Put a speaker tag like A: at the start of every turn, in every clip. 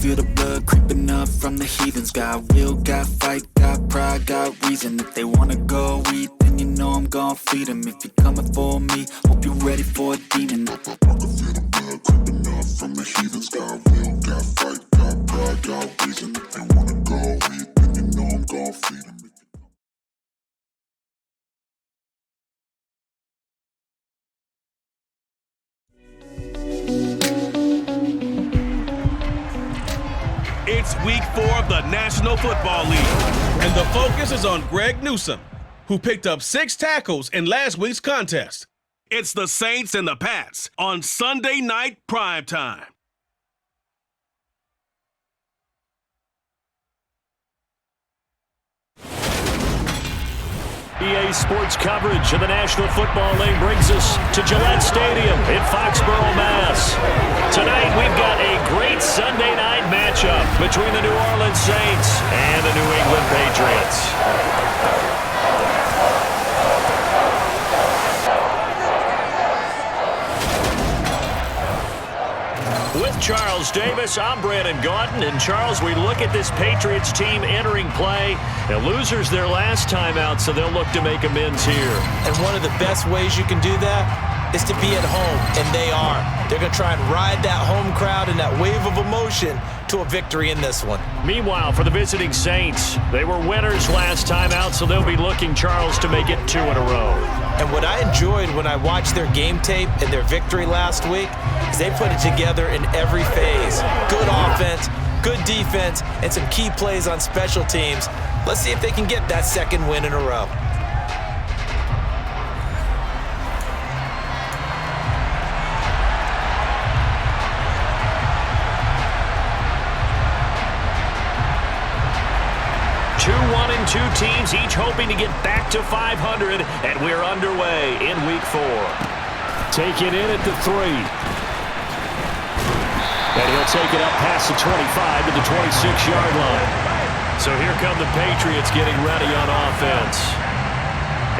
A: feel the blood creeping up from the heathens. Got will, got fight, got pride, got reason. If they wanna go eat, then you know I'm gon' feed them. If you're coming for me, hope you're ready for a demon. I can feel the blood creeping up from the heathens. Got will, got fight, got pride, got reason. If they wanna go eat, then you know I'm gon' feed them.
B: It's week 4 of the National Football League, and the focus is on Greg Newsome, who picked up 6 tackles in last week's contest. It's the Saints and the Pats on Sunday night primetime.
C: EA Sports coverage of the National Football League brings us to Gillette Stadium in Foxborough, Mass. Tonight we've got a great Sunday night matchup between the New Orleans Saints and the New England Patriots. With Charles Davis, I'm Brandon Gaudin. And Charles, we look at this Patriots team entering play. The losers their last time out, so they'll look to make amends here.
D: And one of the best ways you can do that is to be at home, and they are. They're going to try and ride that home crowd and that wave of emotion to a victory in this one.
C: Meanwhile, for the visiting Saints, they were winners last time out, so they'll be looking, Charles, to make it 2 in a row.
D: And what I enjoyed when I watched their game tape and their victory last week is they put it together in every phase. Good offense, good defense, and some key plays on special teams. Let's see if they can get that second win in a row.
C: Two teams each hoping to get back to 500, and we're underway in week 4. Take it in at the 3. And he'll take it up past the 25 to the 26-yard line. So here come the Patriots getting ready on offense.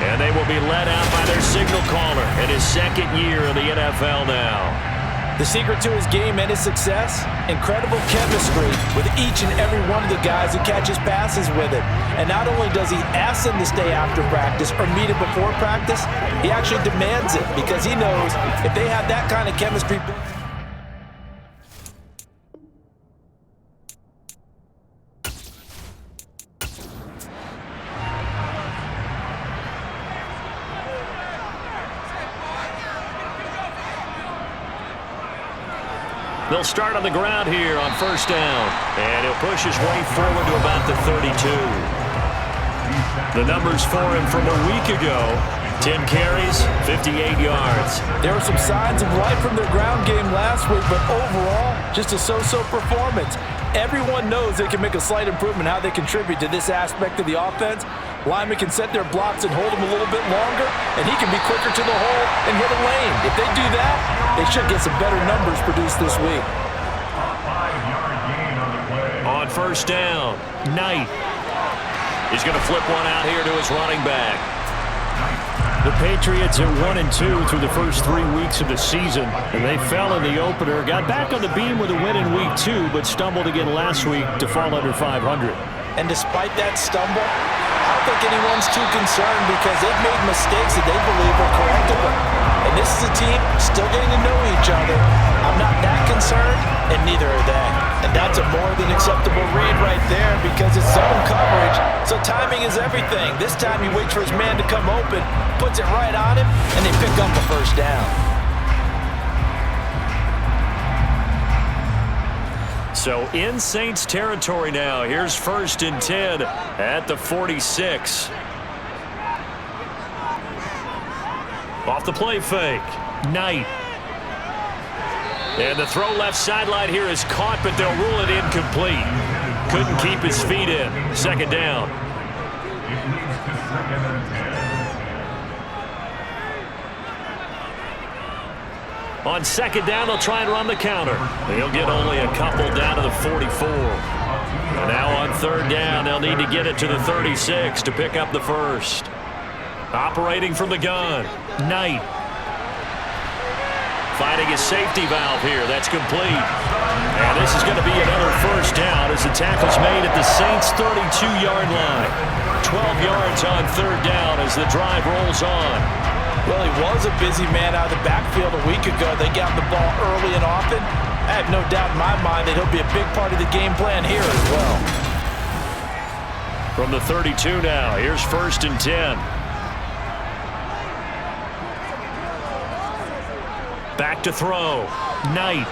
C: And they will be led out by their signal caller in his second year in the NFL now.
D: The secret to his game and his success? Incredible chemistry with each and every one of the guys who catches passes with it. And not only does he ask them to stay after practice or meet it before practice, he actually demands it because he knows if they have that kind of chemistry.
C: They'll start on the ground here on first down. And he'll push his way forward to about the 32. The numbers for him from a week ago: 10 carries, 58 yards.
D: There were some signs of life from their ground game last week, but overall, just a so-so performance. Everyone knows they can make a slight improvement how they contribute to this aspect of the offense. Linemen can set their blocks and hold them a little bit longer, and he can be quicker to the hole and hit a lane. If they do that, they should get some better numbers produced this week.
C: On first down, Knight. He's going to flip one out here to his running back. The Patriots are 1-2 through the first 3 weeks of the season, and they fell in the opener, got back on the beam with a win in week 2, but stumbled again last week to fall under 500.
D: And despite that stumble, I don't think anyone's too concerned because they've made mistakes that they believe are correctable. And this is a team still getting to know each other. I'm not that concerned, and neither are they. And that's a more than acceptable read right there because it's zone coverage, so timing is everything. This time he waits for his man to come open, puts it right on him, and they pick up a first down.
C: So in Saints territory now. Here's 1st and 10 at the 46. Off the play fake, Knight. And the throw left sideline here is caught, but they'll rule it incomplete. Couldn't keep his feet in. Second down. On second down, they'll try and run the counter. They'll get only a couple down to the 44. And now on third down, they'll need to get it to the 36 to pick up the first. Operating from the gun, Knight. Finding his safety valve here. That's complete. And this is going to be another tackle's made at the Saints' 32-yard line. 12 yards on third down as the drive rolls on.
D: Well, he was a busy man out of the backfield a week ago. They got the ball early and often. I have no doubt in my mind that he'll be a big part of the game plan here as well.
C: From the 32 now, here's 1st and 10. Back to throw. Knight.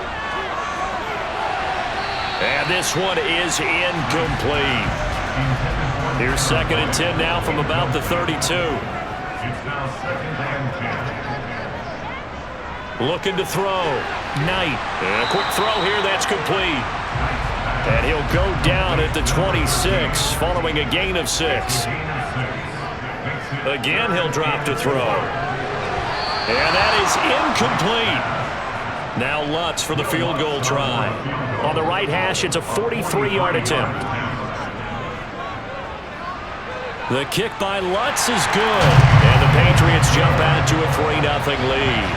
C: And this one is incomplete. Here's 2nd and 10 now from about the 32. Looking to throw. Knight. And a quick throw here that's complete. And he'll go down at the 26 following a gain of 6. Again, he'll drop to throw. And that is incomplete. Now Lutz for the field goal try. On the right hash, it's a 43-yard attempt. The kick by Lutz is good. And the Patriots jump out to a 3-0 lead.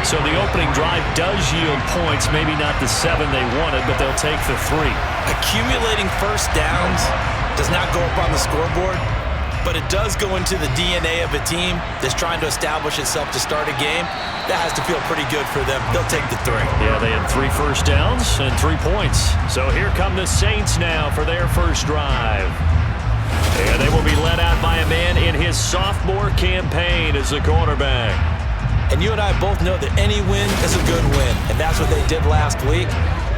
C: So the opening drive does yield points, maybe not the 7 they wanted, but they'll take the 3.
D: Accumulating first downs does not go up on the scoreboard, but it does go into the DNA of a team that's trying to establish itself to start a game. That has to feel pretty good for them. They'll take the 3.
C: Yeah, they had 3 first downs and 3 points. So here come the Saints now for their first drive. And they will be led out by a man in his sophomore campaign as the quarterback.
D: And you and I both know that any win is a good win, and that's what they did last week.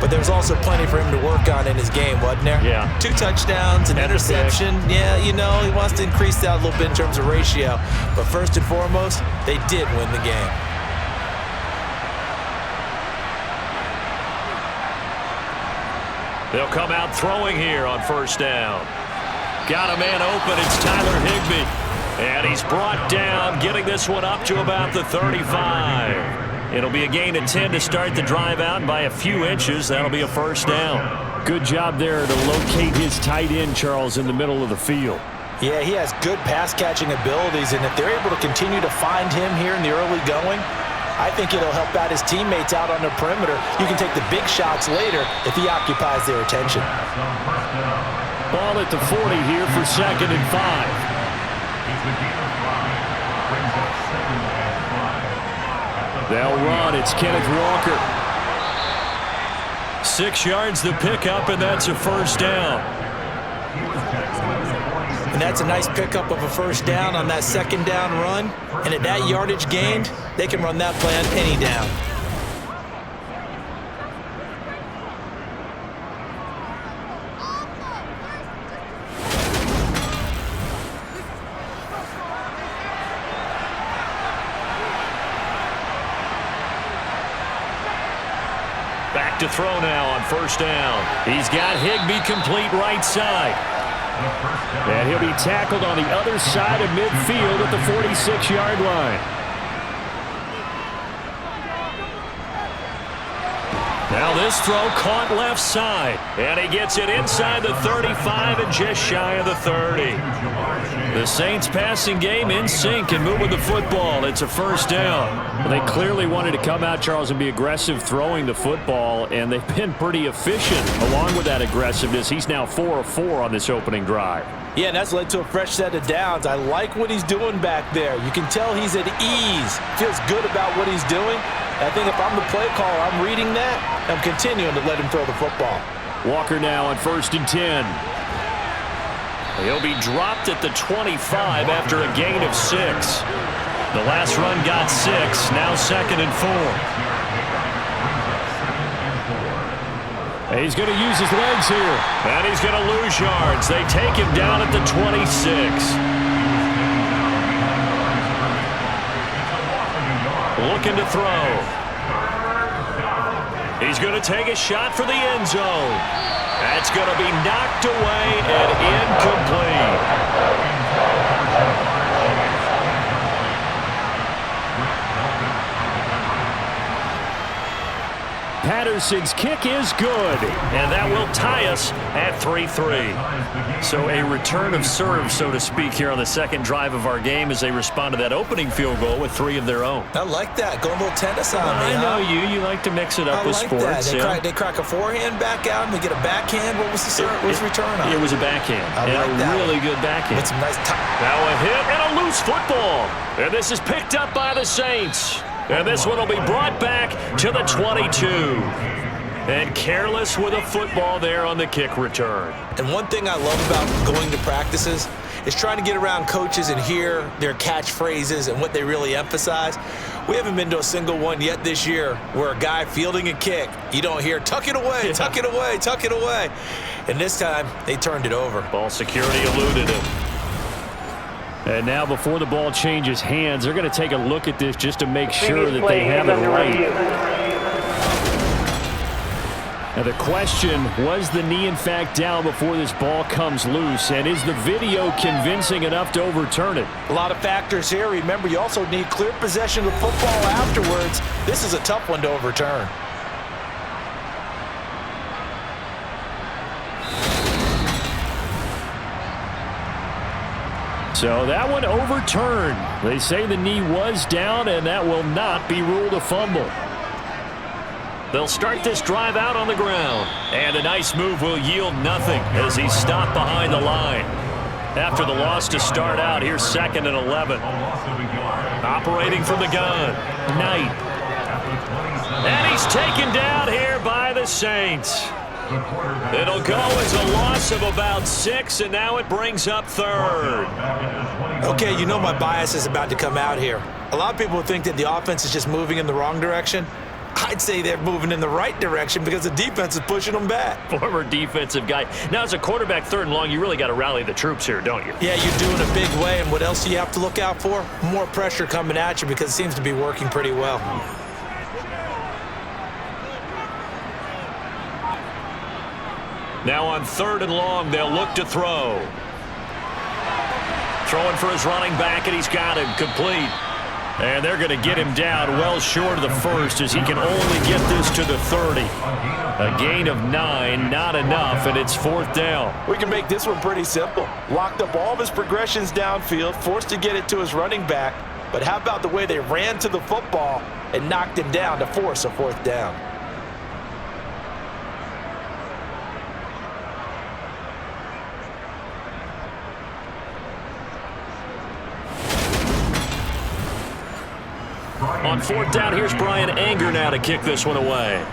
D: But there's also plenty for him to work on in his game, wasn't there?
C: Yeah.
D: 2 touchdowns, an interception. Yeah, you know, he wants to increase that a little bit in terms of ratio. But first and foremost, they did win the game.
C: They'll come out throwing here on first down. Got a man open. It's Tyler Higbee. And he's brought down, getting this one up to about the 35. It'll be a gain of 10 to start the drive out, and by a few inches, that'll be a first down.
E: Good job there to locate his tight end, Charles, in the middle of the field.
D: Yeah, he has good pass-catching abilities, and if they're able to continue to find him here in the early going, I think it'll help out his teammates out on the perimeter. You can take the big shots later if he occupies their attention.
E: Ball at the 40 here for 2nd and 5. They'll run. It's Kenneth Walker.
C: 6 yards the pickup, and that's a first down.
D: And that's a nice pickup of a first down on that 2nd down run. And at that yardage gained, they can run that play on any down.
C: Back to throw now on first down. He's got Higbee complete right side.
E: And he'll be tackled on the other side of midfield at the 46-yard line.
C: Now this throw caught left side. And he gets it inside the 35 and just shy of the 30. The Saints passing game in sync and moving the football. It's a first down.
E: Well, they clearly wanted to come out, Charles, and be aggressive throwing the football, and they've been pretty efficient along with that aggressiveness. He's now 4 of 4 on this opening drive.
D: Yeah, and that's led to a fresh set of downs. I like what he's doing back there. You can tell he's at ease. Feels good about what he's doing. I think if I'm the play caller, I'm reading that. I'm continuing to let him throw the football.
E: Walker now on 1st and 10.
C: He'll be dropped at the 25 after a gain of 6. The last run got 6, now 2nd and 4.
E: He's going to use his legs here.
C: And he's going to lose yards. They take him down at the 26. Looking to throw. He's going to take a shot for the end zone. That's going to be knocked away and incomplete.
E: Patterson's kick is good.
C: And that will tie us at 3-3. So a return of serve, so to speak, here on the second drive of our game as they respond to that opening field goal with 3 of their own.
D: I like that. Going a little tennis on me.
C: I know you like to mix it up with
D: like
C: sports.
D: That. They crack a forehand back out and they get a backhand. What was the serve? What was the return on?
C: It was a backhand.
D: I like
C: a
D: that
C: really
D: one.
C: good backhand.
D: With some nice
C: Now a hit and a loose football. And this is picked up by the Saints. And this one will be brought back to the 22. And careless with a football there on the kick return.
D: And one thing I love about going to practices is trying to get around coaches and hear their catchphrases and what they really emphasize. We haven't been to a single one yet this year where a guy fielding a kick, you don't hear, tuck it away, tuck it away, tuck it away. And this time, they turned it over.
C: Ball security eluded him.
E: And now before the ball changes hands, they're going to take a look at this just to make sure that they have it right. Now the question, was the knee in fact down before this ball comes loose? And is the video convincing enough to overturn it?
D: A lot of factors here. Remember, you also need clear possession of the football afterwards. This is a tough one to overturn.
E: So that one overturned. They say the knee was down, and that will not be ruled a fumble.
C: They'll start this drive out on the ground. And a nice move will yield nothing as he's stopped behind the line. After the loss to start out, here's 2nd and 11. Operating from the gun, Knight. And he's taken down here by the Saints. It'll go as a loss of about 6, and now it brings up 3rd.
D: Okay, you know my bias is about to come out here. A lot of people think that the offense is just moving in the wrong direction. I'd say they're moving in the right direction because the defense is pushing them back.
C: Former defensive guy. Now, as a quarterback 3rd and long, you really got to rally the troops here, don't you?
D: Yeah, you do in a big way, and what else do you have to look out for? More pressure coming at you because it seems to be working pretty well.
C: Now on 3rd and long, they'll look to throw. Throwing for his running back, and he's got him complete. And they're going to get him down well short of the 1st as he can only get this to the 30. A gain of 9, not enough, and it's 4th down.
D: We can make this one pretty simple. Locked up all of his progressions downfield, forced to get it to his running back. But how about the way they ran to the football and knocked him down to force a 4th down?
C: On 4th down, here's Brian Anger now to kick this one away.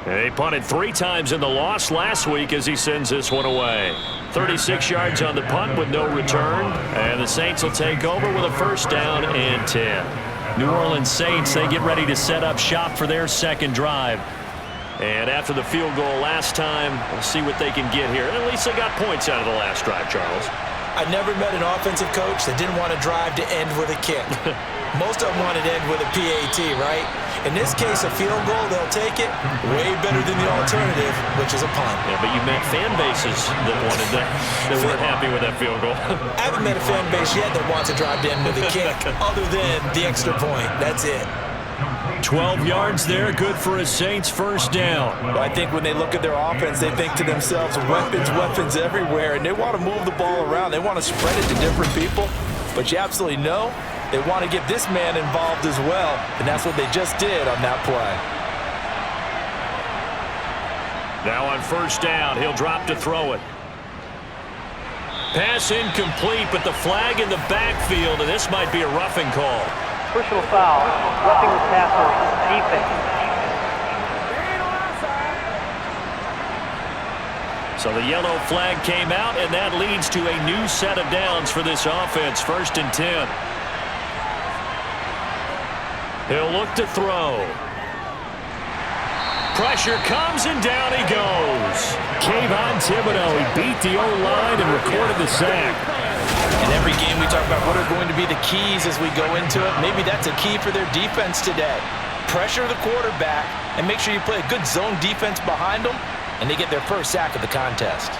C: He punted 3 times in the loss last week as he sends this one away. 36 yards on the punt with no return. And the Saints will take over with a 1st down and 10. New Orleans Saints, they get ready to set up shop for their 2nd drive. And after the field goal last time, we'll see what they can get here. At least they got points out of the last drive, Charles.
D: I never met an offensive coach that didn't want to drive to end with a kick. Most of them wanted to end with a PAT, right? In this case, a field goal, they'll take it. Way better than the alternative, which is a punt.
C: Yeah, but you met fan bases that wanted that, that weren't happy with that field goal.
D: I haven't met a fan base yet that wants to drive to end with a kick, other than the extra point. That's it.
E: 12 yards there, good for a Saints 1st down.
D: I think when they look at their offense, they think to themselves, weapons everywhere, and they want to move the ball around. They want to spread it to different people, but you absolutely know they want to get this man involved as well, and that's what they just did on that play.
C: Now on 1st down, he'll drop to throw it. Pass incomplete, but the flag in the backfield, and this might be a roughing call.
F: Personal foul, roughing the passer, defense.
C: So the yellow flag came out, and that leads to a new set of downs for this offense. 1st and 10. He'll look to throw. Pressure comes, and down he goes.
E: Kayvon Thibodeau, he beat the O-line and recorded the sack.
D: In every game we talk about what are going to be the keys as we go into it. Maybe that's a key for their defense today. Pressure the quarterback and make sure you play a good zone defense behind them, and they get their 1st sack of the contest.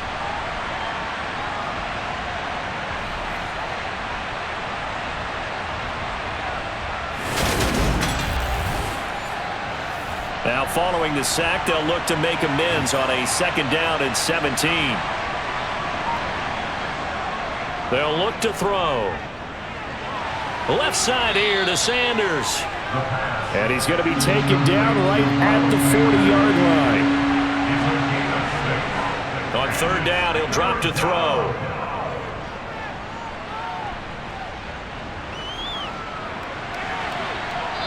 C: Now following the sack, they'll look to make amends on a 2nd down and 17. They'll look to throw. Left side here to Sanders. And he's going to be taken down right at the 40-yard line. On 3rd down, he'll drop to throw.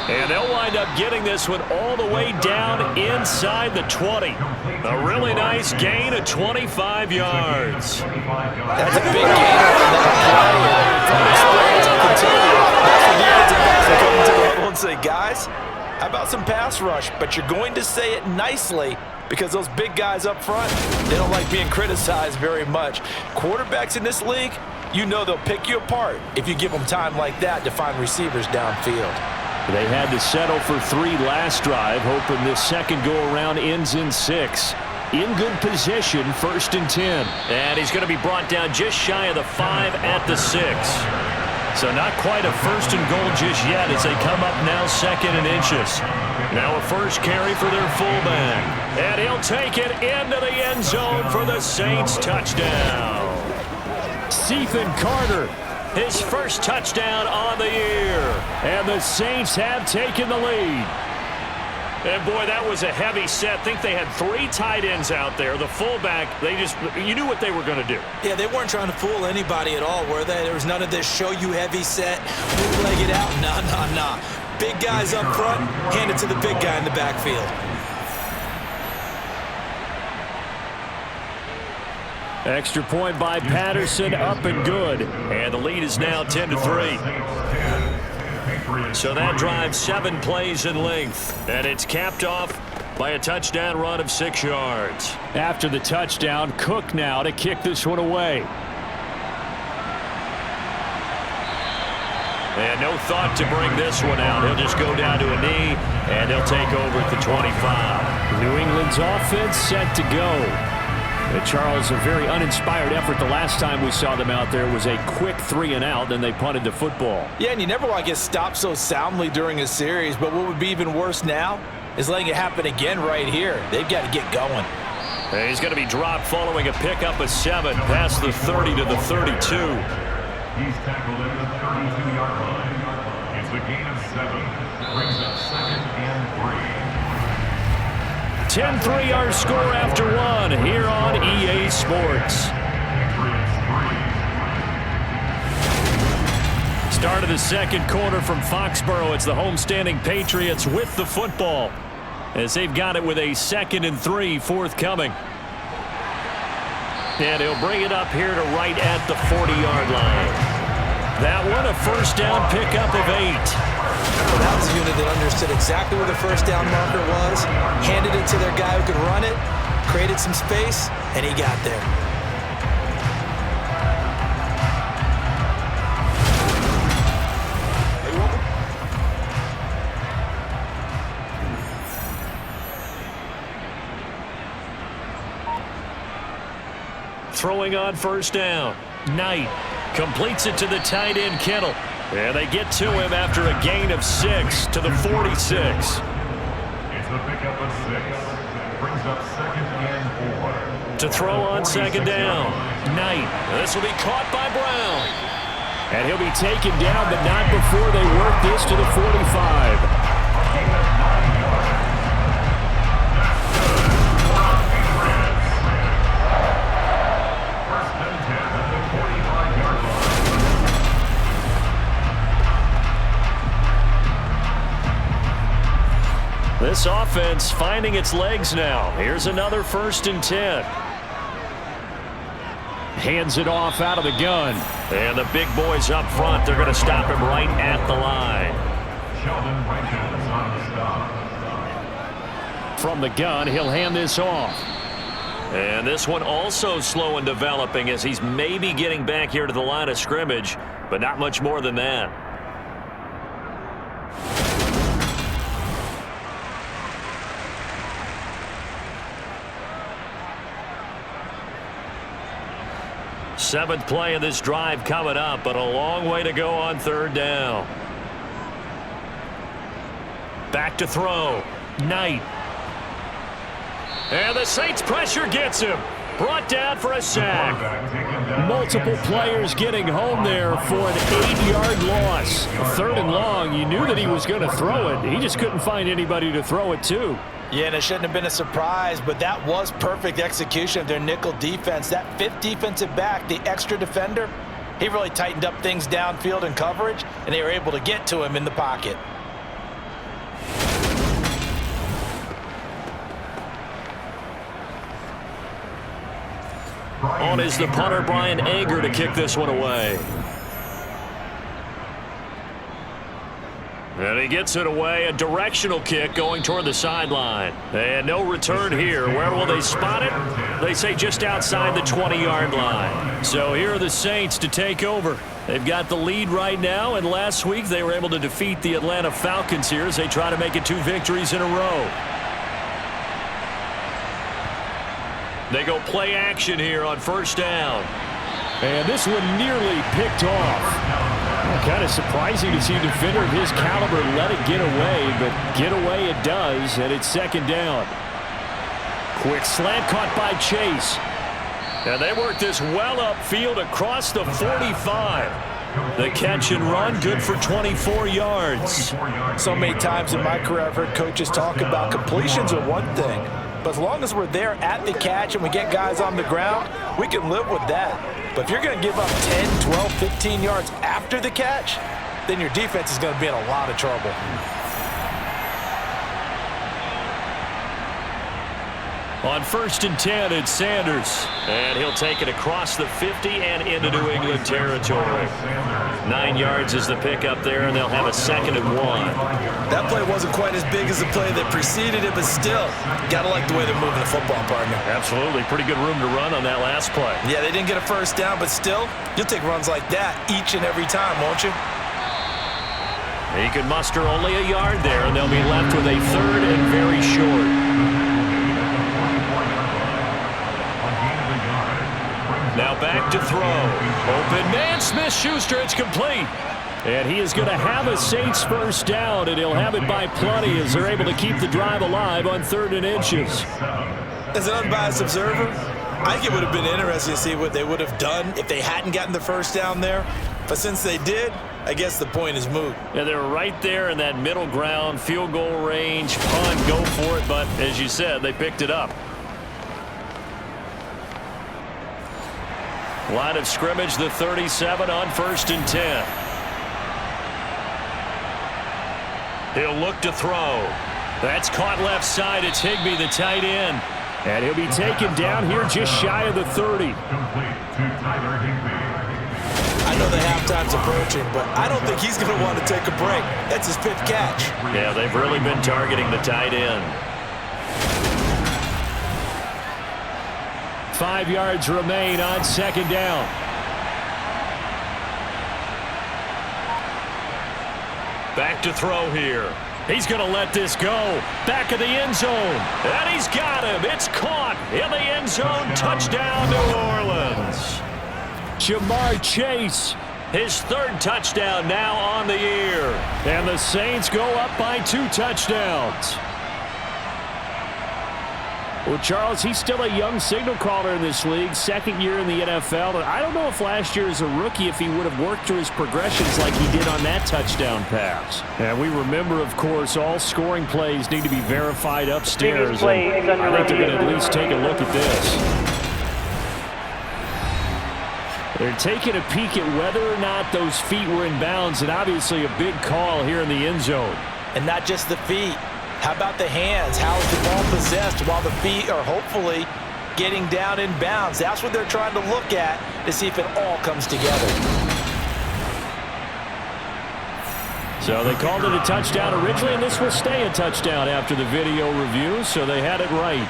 C: And they'll wind up getting this one all the way down inside the 20. A really nice gain of 25 yards.
D: That's a big gain on that play. From experience, I can tell you, that's what the defensive come to the level and say, guys, how about some pass rush? But you're going to say it nicely because those big guys up front, they don't like being criticized very much. Quarterbacks in this league, you know they'll pick you apart if you give them time like that to find receivers downfield.
E: They had to settle for 3 last drive, hoping this second go-around ends in 6. In good position, 1st and 10.
C: And he's going to be brought down just shy of the 5 at the 6. So not quite a 1st and goal just yet as they come up now 2nd and inches. Now a first carry for their fullback. And he'll take it into the end zone for the Saints touchdown.
E: Ethan Carter.
C: His first touchdown on the year.
E: And the Saints have taken the lead.
C: And boy, that was a heavy set. I think they had 3 tight ends out there. The fullback, you knew what they were going to do.
D: Yeah, they weren't trying to fool anybody at all, were they? There was none of this show you heavy set, bootleg it out. Nah. Big guys up front, hand it to the big guy in the backfield.
E: Extra point by Patterson, up and good.
C: And the lead is now 10-3. So that drive 7 plays in length. And it's capped off by a touchdown run of 6 yards.
E: After the touchdown, Cook now to kick this one away.
C: And no thought to bring this one out. He'll just go down to a knee, and he'll take over at the 25.
E: New England's offense set to go. Charles, a very uninspired effort. The last time we saw them out there was a quick 3 and out, then they punted the football.
D: Yeah, and you never want to get stopped so soundly during a series, but what would be even worse now is letting it happen again right here. They've got to get going.
C: And he's going to be dropped following a pickup of 7 past the 30 to the 32.
G: He's tackled at the 32-yard line. It's a gain of 7. Brings up 2nd and 3.
C: 10-3 our score after 1 here on EA Sports. Start of the second quarter from Foxborough. It's the homestanding Patriots with the football as they've got it with a 2nd and 3 forthcoming. And he'll bring it up here to right at the 40-yard line. That one a first down pickup of 8.
D: Well, that was a unit that understood exactly where the first down marker was, handed it to their guy who could run it, created some space, and he got there.
C: Throwing on first down. Knight completes it to the tight end Kittle. And they get to him after a gain of 6 to the 46.
G: It's a pickup of 6. Brings up 2nd and 4.
C: To throw on 2nd down. Knight. This will be caught by Brown.
E: And he'll be taken down, but not before they work this to the 45.
C: This offense finding its legs now. Here's another 1st and 10.
E: Hands it off out of the gun.
C: And the big boys up front, they're going to stop him right at the line.
G: Sheldon Rankins on the stop.
E: From the gun, he'll hand this off.
C: And this one also slow in developing as he's maybe getting back here to the line of scrimmage, but not much more than that. Seventh play of this drive coming up, but a long way to go on 3rd down. Back to throw. Knight And the Saints pressure gets him. Brought down for a sack.
E: Multiple players getting home there for an 8-yard loss. 3rd and long, you knew that he was going to throw it. He just couldn't find anybody to throw it to.
D: Yeah, and it shouldn't have been a surprise, but that was perfect execution of their nickel defense. That 5th defensive back, the extra defender, he really tightened up things downfield in coverage, and they were able to get to him in the pocket.
C: On is the punter, Brian Ager, to kick this one away. And he gets it away, a directional kick going toward the sideline. And no return here. Where will they spot it? They say just outside the 20-yard line. So here are the Saints to take over. They've got the lead right now, and last week they were able to defeat the Atlanta Falcons here as they try to make it 2 victories in a row. They go play action here on 1st down.
E: And this one nearly picked off. Kind of surprising to see a defender of his caliber let it get away, but get away it does, and it's 2nd down. Quick slant caught by Chase.
C: And they work this well upfield across the 45. The catch and run, good for 24 yards.
D: So many times in my career I've heard coaches talk about completions are one thing, but as long as we're there at the catch and we get guys on the ground, we can live with that. But if you're going to give up 10, 12, 15 yards after the catch, then your defense is going to be in a lot of trouble.
C: On 1st and 10, it's Sanders. And he'll take it across the 50 and into New England territory. 9 yards is the pickup there, and they'll have a 2nd and 1.
D: That play wasn't quite as big as the play that preceded it, but still, got to like the way they're moving the football, partner.
C: Absolutely. Pretty good room to run on that last play.
D: Yeah, they didn't get a 1st down, but still, you'll take runs like that each and every time, won't you?
C: He could muster only a yard there, and they'll be left with a 3rd and very short. Now back to throw. Open man, Smith-Schuster, it's complete.
E: And he is going to have a Saints 1st down, and he'll have it by plenty as they're able to keep the drive alive on 3rd and inches.
D: As an unbiased observer, I think it would have been interesting to see what they would have done if they hadn't gotten the 1st down there. But since they did, I guess the point is moot.
C: Yeah, they're right there in that middle ground, field goal range, punt, go for it. But as you said, they picked it up. Line of scrimmage, the 37 on 1st and 10. He'll look to throw. That's caught left side. It's Higbee, the tight end.
E: And he'll be taken down here just shy of the 30.
D: I know the halftime's approaching, but I don't think he's going to want to take a break. That's his 5th catch.
C: Yeah, they've really been targeting the tight end.
E: 5 yards remain on 2nd down.
C: Back to throw here. He's going to let this go. Back of the end zone. And he's got him. It's caught in the end zone. Touchdown, New Orleans.
E: Jamar Chase.
C: His 3rd touchdown now on the year.
E: And the Saints go up by 2 touchdowns. Well, Charles, he's still a young signal caller in this league, 2nd year in the NFL. And I don't know if last year as a rookie if he would have worked through his progressions like he did on that touchdown pass. And we remember, of course, all scoring plays need to be verified upstairs.
F: I think they're
E: going to at least take a look at this. They're taking a peek at whether or not those feet were in bounds, and obviously a big call here in the end zone.
D: And not just the feet. How about the hands? How is the ball possessed while the feet are hopefully getting down in bounds? That's what they're trying to look at to see if it all comes together.
E: So they called it a touchdown originally, and this will stay a touchdown after the video review, so they had it right.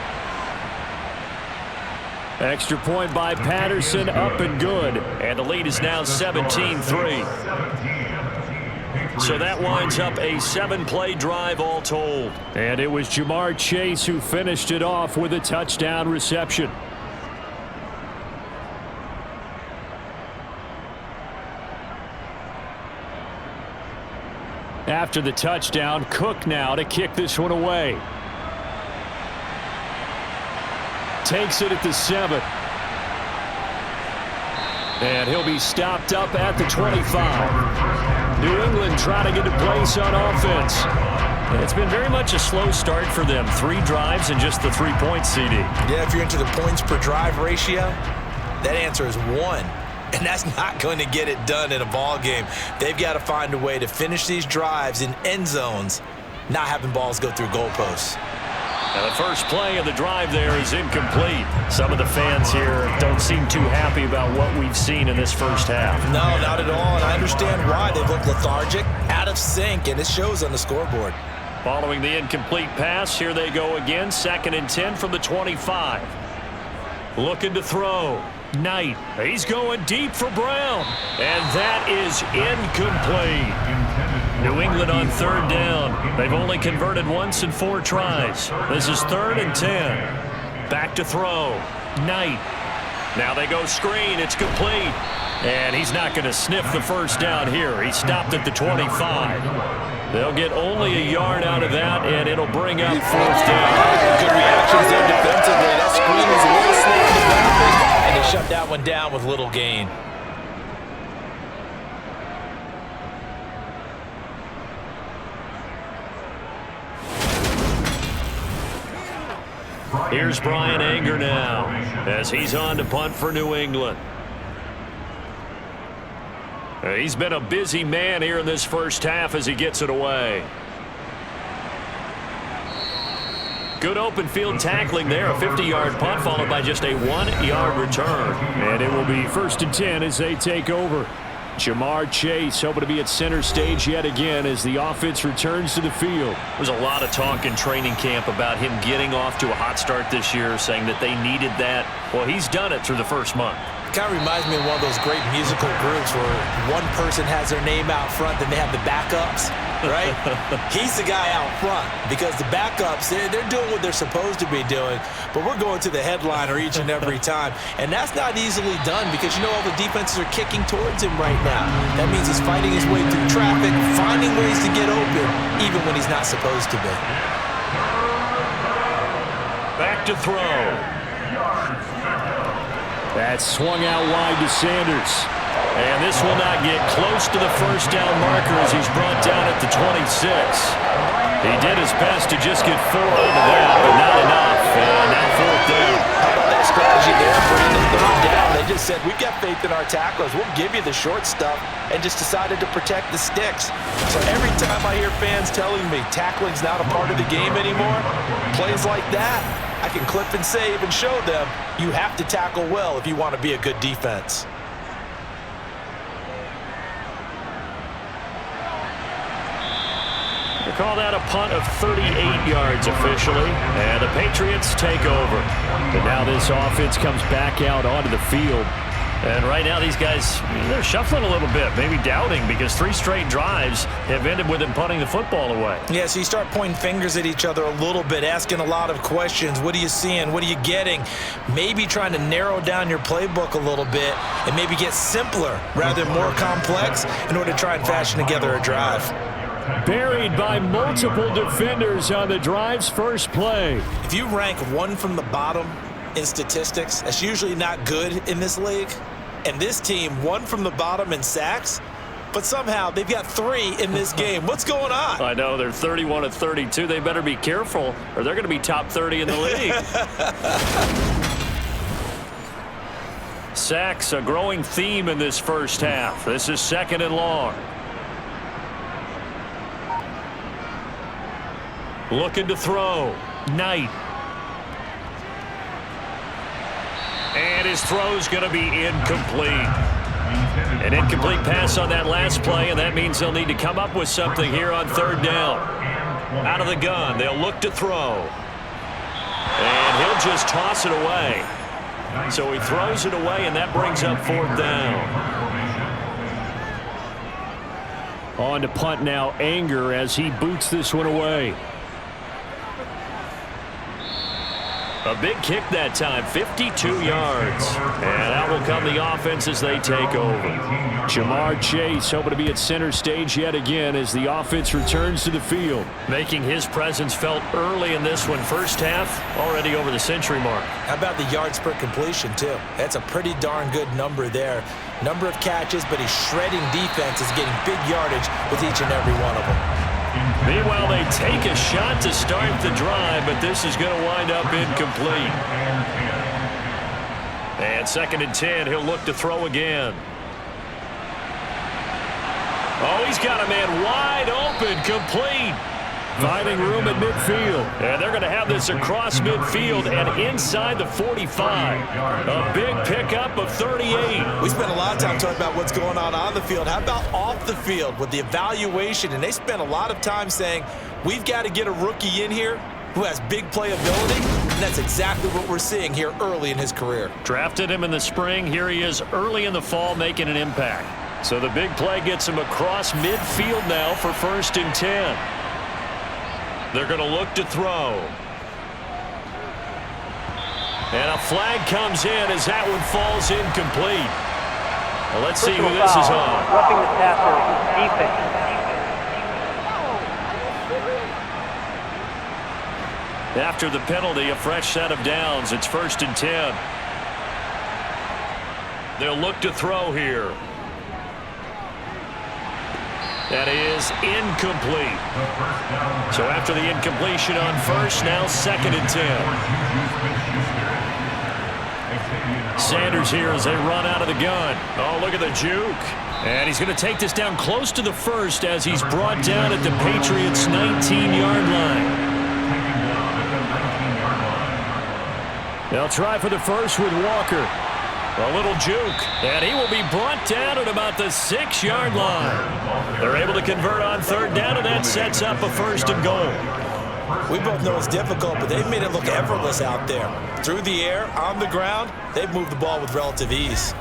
E: Extra point by Patterson, up and good.
C: And the lead is now 17-3. So that winds up a 7-play drive all told.
E: And it was Jamar Chase who finished it off with a touchdown reception. After the touchdown, Cook now to kick this one away. takes it at the 7. And he'll be stopped up at the 25. New England trying to get a place on offense.
C: It's been very much a slow start for them. 3 drives and just the 3 points, CD.
D: Yeah, if you're into the points per drive ratio, that answer is 1. And that's not going to get it done in a ball game. They've got to find a way to finish these drives in end zones, not having balls go through goalposts.
C: Now the first play of the drive there is incomplete. Some of the fans here don't seem too happy about what we've seen in this first half.
D: No, not at all, and I understand why. They look lethargic, out of sync, and it shows on the scoreboard.
C: Following the incomplete pass, here they go again. 2nd and 10 from the 25. Looking to throw. Knight. He's going deep for Brown. And that is incomplete. New England on 3rd down. They've only converted once in 4 tries. This is 3rd and 10. Back to throw. Knight. Now they go screen. It's complete. And he's not going to sniff the first down here. He stopped at the 25. They'll get only a yard out of that, and it'll bring up 4th down.
D: Good reactions there defensively. That screen was a little slow in developing, and they shut that one down with little gain.
C: Here's Brian Anger now as he's on to punt for New England. He's been a busy man here in this first half as he gets it away. Good open field tackling there. A 50-yard punt followed by just a 1-yard return.
E: And it will be 1st and 10 as they take over. Jamar Chase hoping to be at center stage yet again as the offense returns to the field.
C: There's a lot of talk in training camp about him getting off to a hot start this year, saying that they needed that. Well, he's done it through the first month.
D: Kind of reminds me of one of those great musical groups where one person has their name out front, then they have the backups, right? He's the guy out front because the backups, they're doing what they're supposed to be doing, but we're going to the headliner each and every time. And that's not easily done because, you know, all the defenses are kicking towards him right now. That means he's fighting his way through traffic, finding ways to get open, even when he's not supposed to be.
C: Back to throw.
E: That's swung out wide to Sanders.
C: And this will not get close to the first down marker as he's brought down at the 26. He did his best to just get 4 out of that, but not enough. And now 4th down.
D: How about that strategy there for the 3rd down? They just said, we've got faith in our tacklers. We'll give you the short stuff, and just decided to protect the sticks. So every time I hear fans telling me tackling's not a part of the game anymore, plays like that, I can clip and save and show them you have to tackle well if you want to be a good defense.
C: They call that a punt of 38 yards officially, and the Patriots take over.
E: But now this offense comes back out onto the field.
C: And right now these guys, they're shuffling a little bit, maybe doubting, because 3 straight drives have ended with them punting the football away.
D: Yeah, so you start pointing fingers at each other a little bit, asking a lot of questions. What are you seeing? What are you getting? Maybe trying to narrow down your playbook a little bit and maybe get simpler rather than more complex in order to try and fashion together a drive.
E: Buried by multiple defenders on the drive's first play.
D: If you rank 1 from the bottom in statistics, that's usually not good in this league. And this team, 1 from the bottom in sacks, but somehow they've got 3 in this game. What's going on?
C: I know, they're 31 of 32. They better be careful, or they're going to be top 30 in the league. Sacks, a growing theme in this first half. This is 2nd and long. Looking to throw. Knight. And his throw's going to be incomplete. An incomplete pass on that last play, and that means they'll need to come up with something here on 3rd down. Out of the gun, they'll look to throw. And he'll just toss it away. So he throws it away, and that brings up 4th down.
E: On to punt now, Anger as he boots this one away.
C: A big kick that time, 52 yards. And out will come the offense as they take over.
E: Jamar Chase hoping to be at center stage yet again as the offense returns to the field.
C: Making his presence felt early in this one. First half, already over the century mark.
D: How about the yards per completion, too? That's a pretty darn good number there. Number of catches, but he's shredding defenses, getting big yardage with each and every one of them.
C: Meanwhile, they take a shot to start the drive, but this is going to wind up incomplete. And 2nd and 10, he'll look to throw again. Oh, he's got a man wide open, complete.
E: Finding room at midfield.
C: And they're going to have this across midfield and inside the 45. A big pickup of 38.
D: We spent a lot of time talking about what's going on the field. How about off the field with the evaluation? And they spent a lot of time saying, we've got to get a rookie in here who has big playability. And that's exactly what we're seeing here early in his career.
C: Drafted him in the spring. Here he is early in the fall making an impact. So the big play gets him across midfield now for 1st and 10. They're going to look to throw. And a flag comes in as that one falls incomplete. Well, let's see who this is on.
F: Roughing the passer, defense.
C: After the penalty, a fresh set of downs. It's 1st and 10. They'll look to throw here. That is incomplete. So after the incompletion on first, now 2nd and 10. Sanders here as they run out of the gun. Oh, look at the juke. And he's going to take this down close to the first as he's brought down at the Patriots' 19-yard line. They'll try for the first with Walker. A little juke, and he will be brought down at about the 6-yard line. They're able to convert on 3rd down, and that sets up a 1st and goal.
D: We both know it's difficult, but they've made it look effortless out there. Through the air, on the ground, they've moved the ball with relative ease.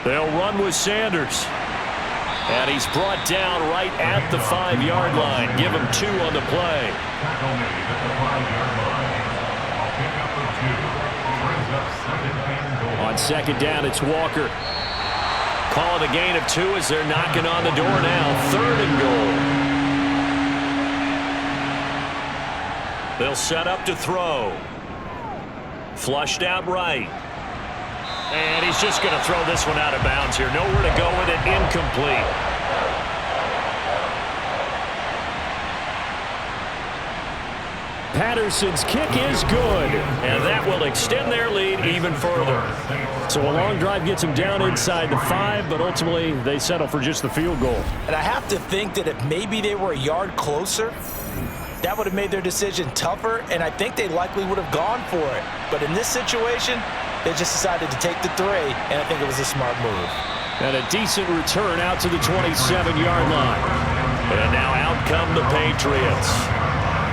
C: They'll run with Sanders. And he's brought down right at the 5-yard line. Give him 2 on the play. On 2nd down, it's Walker. Calling a gain of 2 as they're knocking on the door now. 3rd and goal. They'll set up to throw. Flushed out right. And he's just going to throw this one out of bounds here. Nowhere to go with it. Incomplete.
E: Patterson's kick is good.
C: And that will extend their lead even further.
E: So a long drive gets them down inside the 5, but ultimately they settle for just the field goal.
D: And I have to think that if maybe they were a yard closer, that would have made their decision tougher, and I think they likely would have gone for it. But in this situation, they just decided to take the 3, and I think it was a smart move.
E: And a decent return out to the 27-yard line.
C: And now out come the Patriots.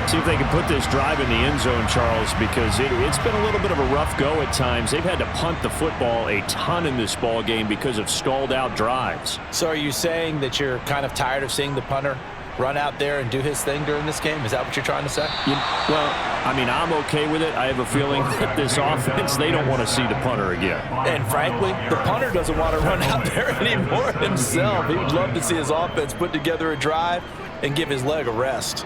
E: See if they can put this drive in the end zone, Charles, because it's been a little bit of a rough go at times. They've had to punt the football a ton in this ball game because of stalled-out drives.
D: So are you saying that you're kind of tired of seeing the punter run out there and do his thing during this game? Is that what you're trying to say?
E: Well, I mean, I'm okay with it. I have a feeling that this offense, they don't want to see the punter again.
D: And frankly, the punter doesn't want to run out there anymore himself. He would love to see his offense put together a drive and give his leg a rest.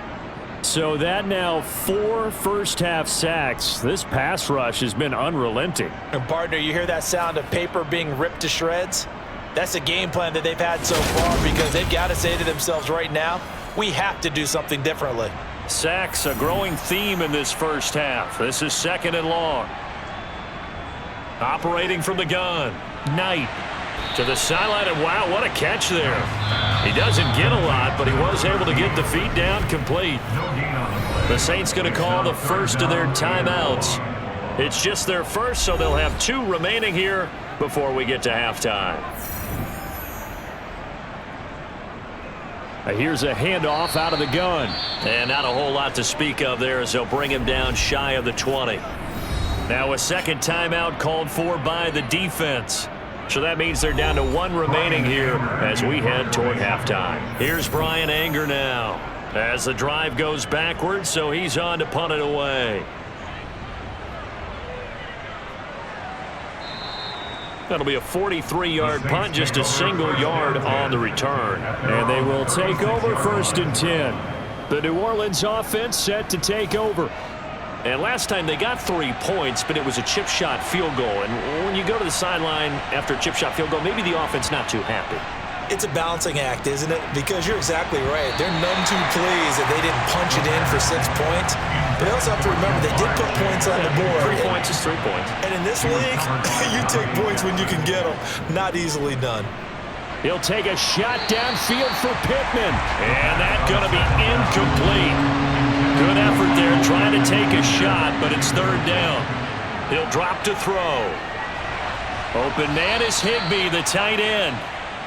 E: So that now 4 first-half sacks. This pass rush has been unrelenting.
D: And partner, you hear that sound of paper being ripped to shreds? That's a game plan that they've had so far because they've got to say to themselves right now, we have to do something differently.
C: Sacks, a growing theme in this first half. This is 2nd and long. Operating from the gun. Knight to the sideline, and wow, what a catch there. He doesn't get a lot, but he was able to get the feet down complete. The Saints going to call the first of their timeouts. It's just their first, so they'll have 2 remaining here before we get to halftime.
E: Here's a handoff out of the gun.
C: And not a whole lot to speak of there as they'll bring him down shy of the 20. Now a second timeout called for by the defense. So that means they're down to 1 remaining here as we head toward halftime. Here's Brian Anger now as the drive goes backwards, so he's on to punt it away. That'll be a 43-yard punt, just a single yard on the return.
E: And they will take over 1st and 10. The New Orleans offense set to take over.
C: And last time they got 3 points, but it was a chip shot field goal. And when you go to the sideline after a chip shot field goal, maybe the offense not too happy.
D: It's a balancing act, isn't it? Because you're exactly right. They're none too pleased that they didn't punch it in for 6 points. But they also have to remember they did put points on the board.
C: 3 points is 3 points.
D: And in this league, you take points when you can get them. Not easily done.
E: He'll take a shot downfield for Pittman. And that's going to be incomplete. Good effort there trying to take a shot, but it's 3rd down. He'll drop to throw. Open man is Higbee, the tight end.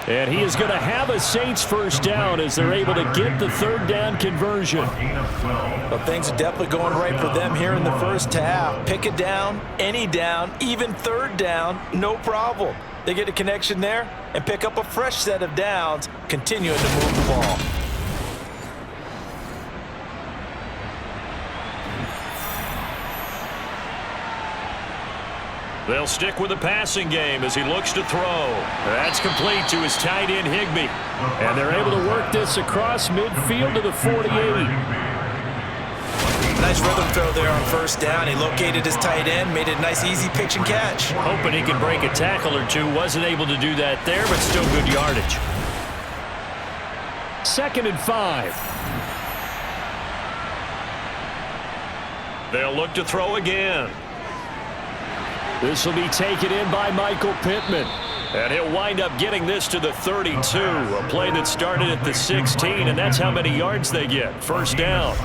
E: And he is going to have a Saints 1st down as they're able to get the 3rd down conversion.
D: Well, things are definitely going right for them here in the first half. Pick a down, any down, even 3rd down, no problem. They get a connection there and pick up a fresh set of downs, continuing to move the ball.
C: They'll stick with the passing game as he looks to throw. That's complete to his tight end, Higbee.
E: And they're able to work this across midfield to the 48.
D: Nice rhythm throw there on 1st down. He located his tight end, made it a nice easy pitch and catch.
C: Hoping he could break a tackle or two. Wasn't able to do that there, but still good yardage.
E: 2nd and 5.
C: They'll look to throw again.
E: This will be taken in by Michael Pittman.
C: And he'll wind up getting this to the 32. A play that started at the 16, and that's how many yards they get. 1st down.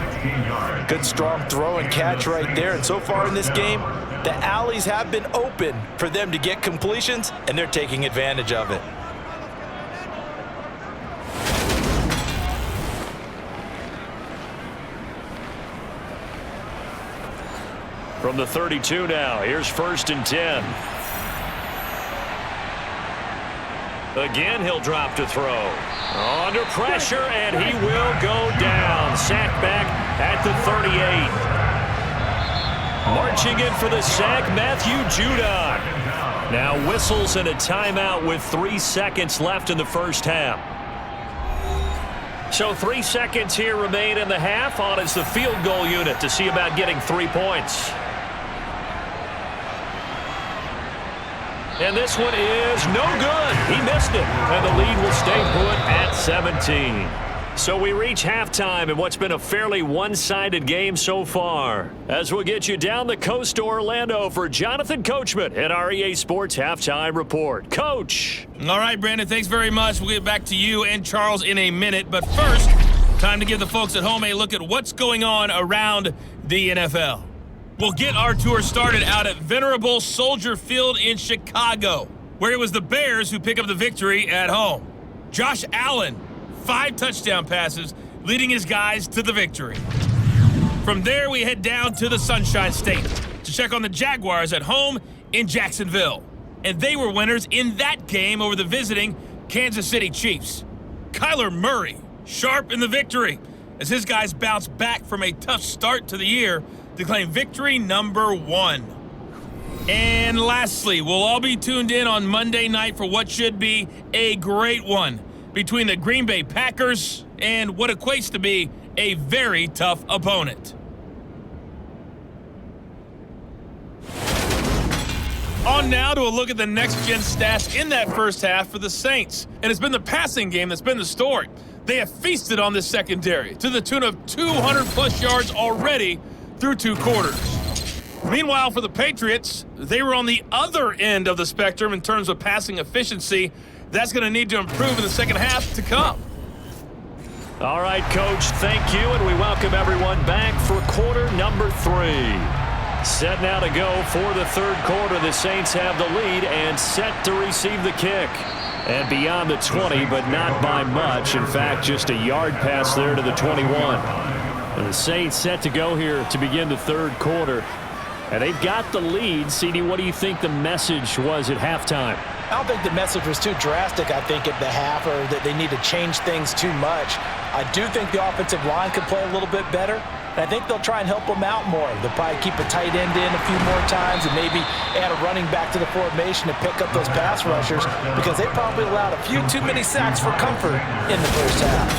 D: Good strong throw and catch right there. And so far in this game, the alleys have been open for them to get completions, and they're taking advantage of it.
C: From the 32 now, here's 1st and 10. Again, he'll drop to throw. Under pressure, and he will go down. Sacked back at the 38. Marching in for the sack, Matthew Judon. Now whistles and a timeout with 3 seconds left in the first half. So 3 seconds here remain in the half. On is the field goal unit to see about getting 3 points. And this one is no good. He missed it. And the lead will stay put at 17. So we reach halftime in what's been a fairly one-sided game so far. As we'll get you down the coast to Orlando for Jonathan Coachman at our EA Sports Halftime Report. Coach.
H: All right, Brandon, thanks very much. We'll get back to you and Charles in a minute. But first, time to give the folks at home a look at what's going on around the NFL. We'll get our tour started out at Venerable Soldier Field in Chicago, where it was the Bears who pick up the victory at home. Josh Allen, 5 touchdown passes, leading his guys to the victory. From there, we head down to the Sunshine State to check on the Jaguars at home in Jacksonville. And they were winners in that game over the visiting Kansas City Chiefs. Kyler Murray, sharp in the victory, as his guys bounce back from a tough start to the year to claim victory number 1. And lastly, we'll all be tuned in on Monday night for what should be a great one between the Green Bay Packers and what equates to be a very tough opponent. On now to a look at the next-gen stats in that first half for the Saints. And it's been the passing game that's been the story. They have feasted on this secondary to the tune of 200-plus yards already through 2 quarters. Meanwhile, for the Patriots, they were on the other end of the spectrum in terms of passing efficiency. That's going to need to improve in the second half to come.
C: All right, Coach, thank you, and we welcome everyone back for quarter number 3. Set now to go for the third quarter. The Saints have the lead and set to receive the kick.
E: And beyond the 20, but not by much. In fact, just a yard pass there to the 21. And the Saints set to go here to begin the third quarter. And they've got the lead. CD, what do you think the message was at halftime?
D: I don't think the message was too drastic, I think, at the half, or that they need to change things too much. I do think the offensive line could play a little bit better. And I think they'll try and help them out more. They'll probably keep a tight end in a few more times and maybe add a running back to the formation to pick up those pass rushers, because they probably allowed a few too many sacks for comfort in the first half.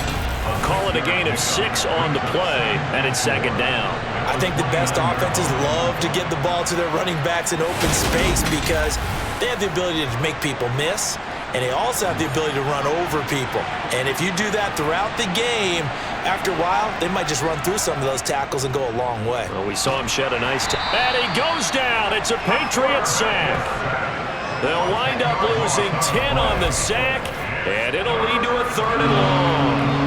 C: Call it a gain of 6 on the play, and it's second down.
D: I think the best offenses love to get the ball to their running backs in open space because they have the ability to make people miss, and they also have the ability to run over people. And if you do that throughout the game, after a while, they might just run through some of those tackles and go a long way.
C: Well, we saw him shed a nice and he goes down. It's a Patriots sack. They'll wind up losing 10 on the sack, and it'll lead to a 3rd and long.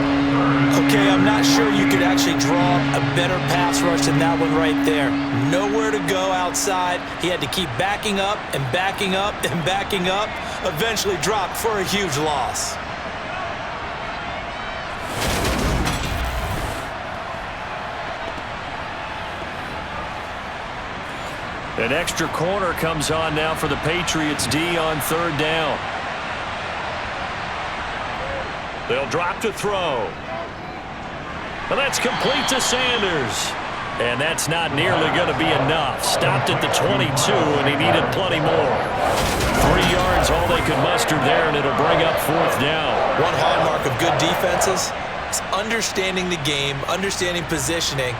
D: Okay, I'm not sure you could actually draw a better pass rush than that one right there. Nowhere to go outside. He had to keep backing up and backing up and backing up. Eventually dropped for a huge loss.
C: An extra corner comes on now for the Patriots D on 3rd down. They'll drop to throw. And that's complete to Sanders. And that's not nearly going to be enough. Stopped at the 22, and he needed plenty more. 3 yards, all they could muster there, and it'll bring up 4th down.
D: One hallmark of good defenses is understanding the game, understanding positioning,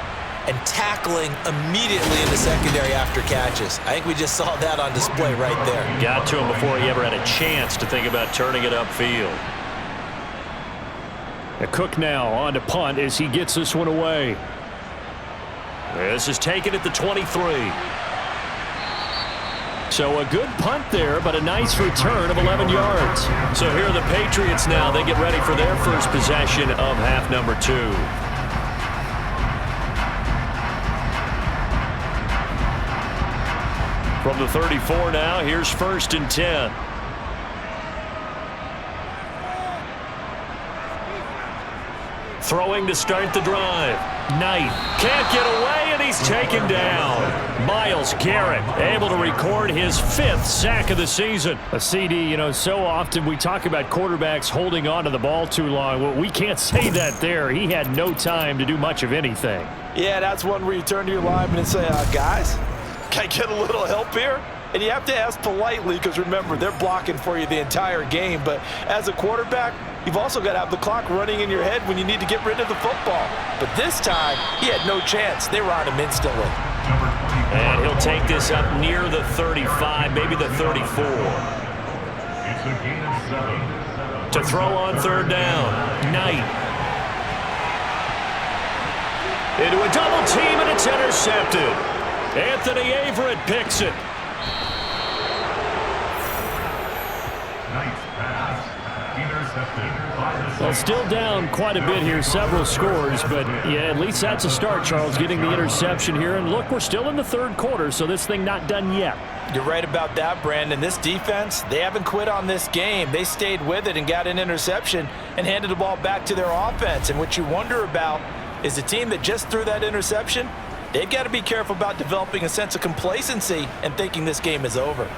D: and tackling immediately in the secondary after catches. I think we just saw that on display right there.
C: Got to him before he ever had a chance to think about turning it upfield.
E: Cook now on to punt as he gets this one away.
C: This is taken at the 23.
E: So a good punt there, but a nice return of 11 yards.
C: So here are the Patriots now. They get ready for their first possession of half number 2. From the 34 now, here's 1st and 10. Throwing to start the drive. Knight can't get away, and he's taken down. Myles Garrett able to record his 5th sack of the season.
E: A CD, you know, so often we talk about quarterbacks holding on to the ball too long. Well, we can't say that there. He had no time to do much of anything.
D: Yeah, that's one where you turn to your lineman and say, guys, can I get a little help here? And you have to ask politely because, remember, they're blocking for you the entire game. But as a quarterback, you've also got to have the clock running in your head when you need to get rid of the football. But this time, he had no chance. They were on him instantly.
C: And he'll take this up near the 35, maybe the 34.
G: It's a gain of 7.
C: To throw on 3rd down. Knight. Into a double team, and it's intercepted. Anthony Averett picks it.
E: Well, still down quite a bit here, several scores, but yeah, at least that's a start, Charles, getting the interception here. And look, we're still in the 3rd quarter, so this thing not done yet.
D: You're right about that, Brandon. This defense, they haven't quit on this game. They stayed with it and got an interception and handed the ball back to their offense. And what you wonder about is the team that just threw that interception, they've got to be careful about developing a sense of complacency and thinking this game is over.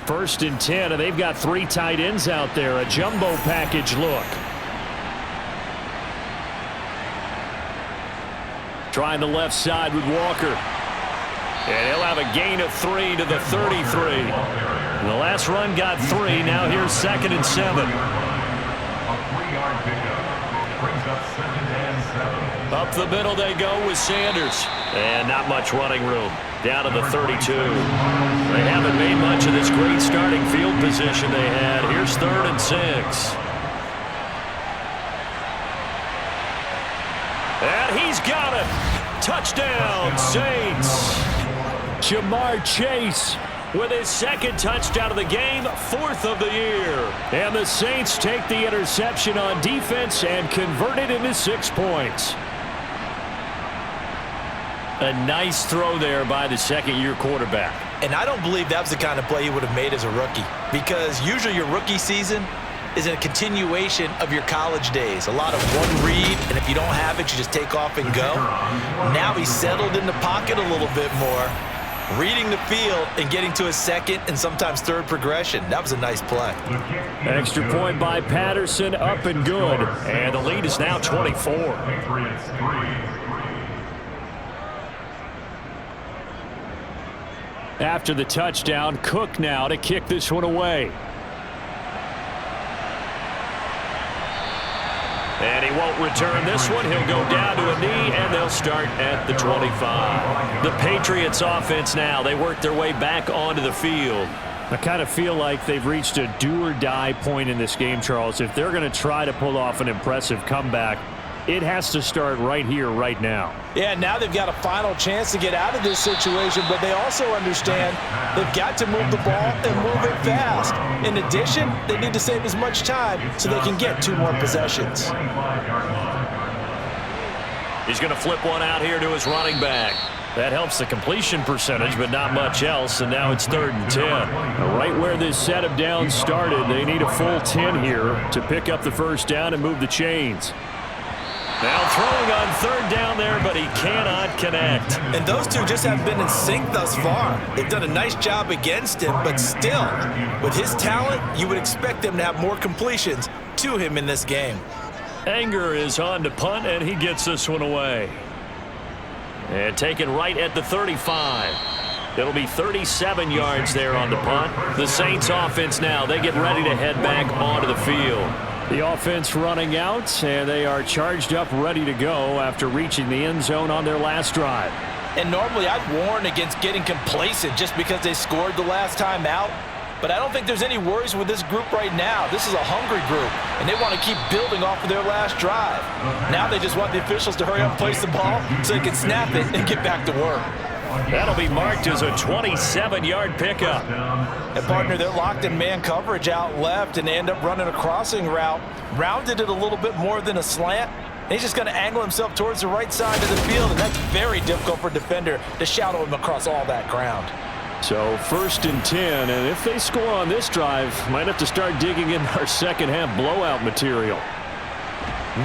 E: 1st and 10, and they've got 3 tight ends out there. A jumbo package look. Trying the left side with Walker. And he'll have a gain of 3 to the 33. And the last run got 3. Now here's 2nd and 7.
G: A 3-yard pickup brings up 2nd and 7.
C: Up the middle they go with Sanders. And not much running room. Down to the 32. They haven't made much of this great starting field position they had. Here's 3rd and 6. And he's got it. Touchdown, Saints.
E: Jamar Chase
C: with his 2nd touchdown of the game, 4th of the year.
E: And the Saints take the interception on defense and convert it into 6 points. A nice throw there by the 2nd-year quarterback.
D: And I don't believe that was the kind of play he would have made as a rookie, because usually your rookie season is a continuation of your college days. A lot of one read, and if you don't have it, you just take off and go. Now he's settled in the pocket a little bit more, reading the field and getting to his second and sometimes third progression. That was a nice play.
C: Extra point by Patterson, up and good. And the lead is now 24.
G: Patriots 3.
E: After the touchdown, Cook now to kick this one away.
C: And he won't return this one. He'll go down to a knee, and they'll start at the 25. The Patriots offense now. They work their way back onto the field.
E: I kind of feel like they've reached a do-or-die point in this game, Charles. If they're going to try to pull off an impressive comeback, it has to start right here, right now.
D: Yeah, now they've got a final chance to get out of this situation, but they also understand they've got to move the ball and move it fast. In addition, they need to save as much time so they can get 2 more possessions.
C: He's going to flip one out here to his running back.
E: That helps the completion percentage, but not much else, and now it's 3rd and 10. Right where this set of downs started, they need a full 10 here to pick up the first down and move the chains.
C: Now throwing on 3rd down there, but he cannot connect.
D: And those two just haven't been in sync thus far. They've done a nice job against him, but still, with his talent, you would expect them to have more completions to him in this game.
C: Anger is on to punt, and he gets this one away. And taken right at the 35. It'll be 37 yards there on the punt. The Saints offense now, they get ready to head back onto the field.
E: The offense running out, and they are charged up, ready to go after reaching the end zone on their last drive.
D: And normally I'd warn against getting complacent just because they scored the last time out. But I don't think there's any worries with this group right now. This is a hungry group, and they want to keep building off of their last drive. Now they just want the officials to hurry up and place the ball so they can snap it and get back to work.
C: That'll be marked as a 27-yard pickup.
D: And, partner, they're locked in man coverage out left, and they end up running a crossing route. Rounded it a little bit more than a slant. And he's just going to angle himself towards the right side of the field, and that's very difficult for a defender to shadow him across all that ground.
E: So 1st and 10, and if they score on this drive, might have to start digging in our second-half blowout material.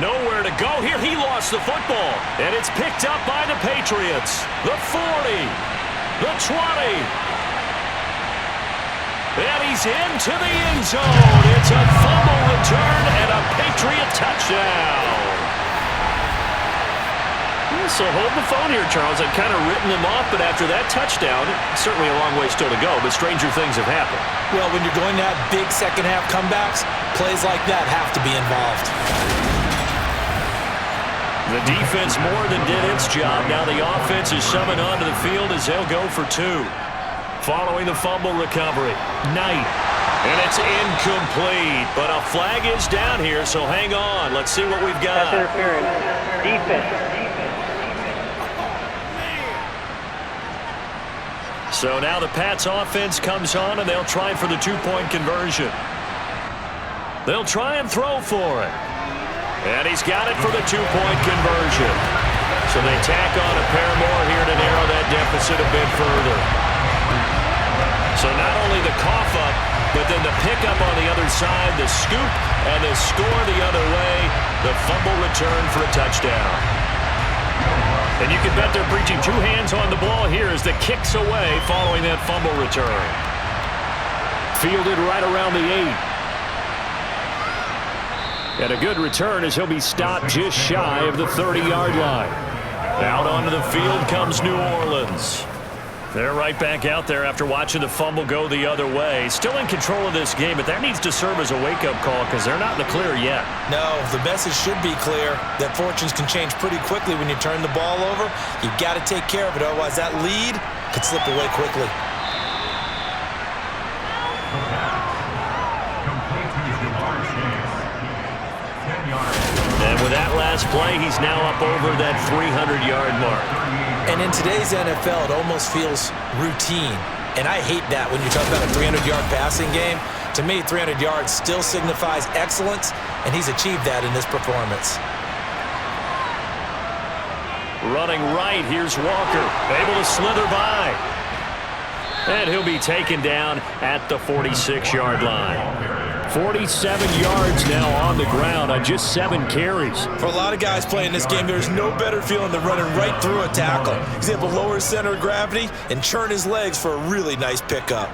C: Nowhere to go here. He lost the football, and it's picked up by the Patriots. The 40, the 20, and he's into the end zone. It's a fumble return and a Patriot touchdown.
E: So hold the phone here, Charles. I've kind of written them off, but after that touchdown, certainly a long way still to go, but stranger things have happened.
D: Well, when you're going to have big second-half comebacks, plays like that have to be involved.
C: The defense more than did its job. Now the offense is summoned onto the field as they'll go for 2. Following the fumble recovery, Knight. And it's incomplete, but a flag is down here, so hang on. Let's see what we've got.
F: Pass interference. Defense.
C: So now the Pats offense comes on, and they'll try for the 2-point conversion. They'll try and throw for it. And he's got it for the 2-point conversion. So they tack on a pair more here to narrow that deficit a bit further. So not only the cough up, but then the pickup on the other side, the scoop, and the score the other way, the fumble return for a touchdown. And you can bet they're preaching 2 hands on the ball here as the kick's away following that fumble return.
E: Fielded right around the 8. And a good return as he'll be stopped just shy of the 30-yard line.
C: Out onto the field comes New Orleans. They're right back out there after watching the fumble go the other way. Still in control of this game, but that needs to serve as a wake-up call because they're not in the clear yet.
D: No, the message should be clear that fortunes can change pretty quickly when you turn the ball over. You've got to take care of it, otherwise that lead could slip away quickly.
C: And with that last play, he's now up over that 300-yard mark.
D: And in today's NFL, it almost feels routine. And I hate that when you talk about a 300-yard passing game. To me, 300 yards still signifies excellence, and he's achieved that in this performance.
C: Running right, here's Walker, able to slither by. And he'll be taken down at the 46-yard line. 47 yards now on the ground on just 7 carries.
D: For a lot of guys playing this game, there's no better feeling than running right through a tackle. He's able to lower his center of gravity and churn his legs for a really nice pickup.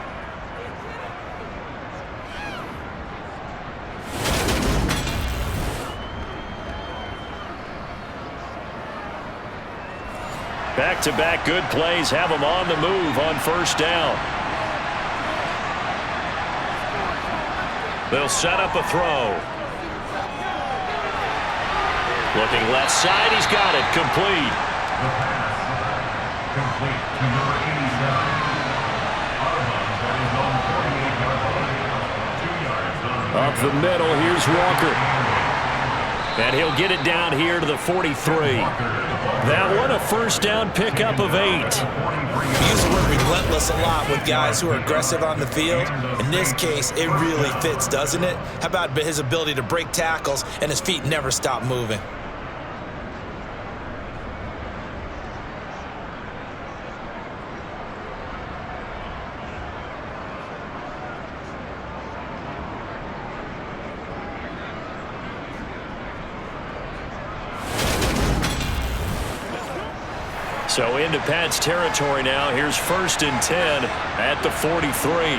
C: Back-to-back good plays have him on the move on first down. They'll set up a throw. Looking left side, he's got it. Complete.
G: The pass. Complete to number 87. Armand, that is on 48-yard line. 2 yards on
C: Up the middle, here's Walker. And he'll get it down here to the 43. That one a first down pickup of 8.
D: We use the word relentless a lot with guys who are aggressive on the field. In this case, it really fits, doesn't it? How about his ability to break tackles and his feet never stop moving?
C: So into Pat's territory now. Here's 1st and 10 at the 43.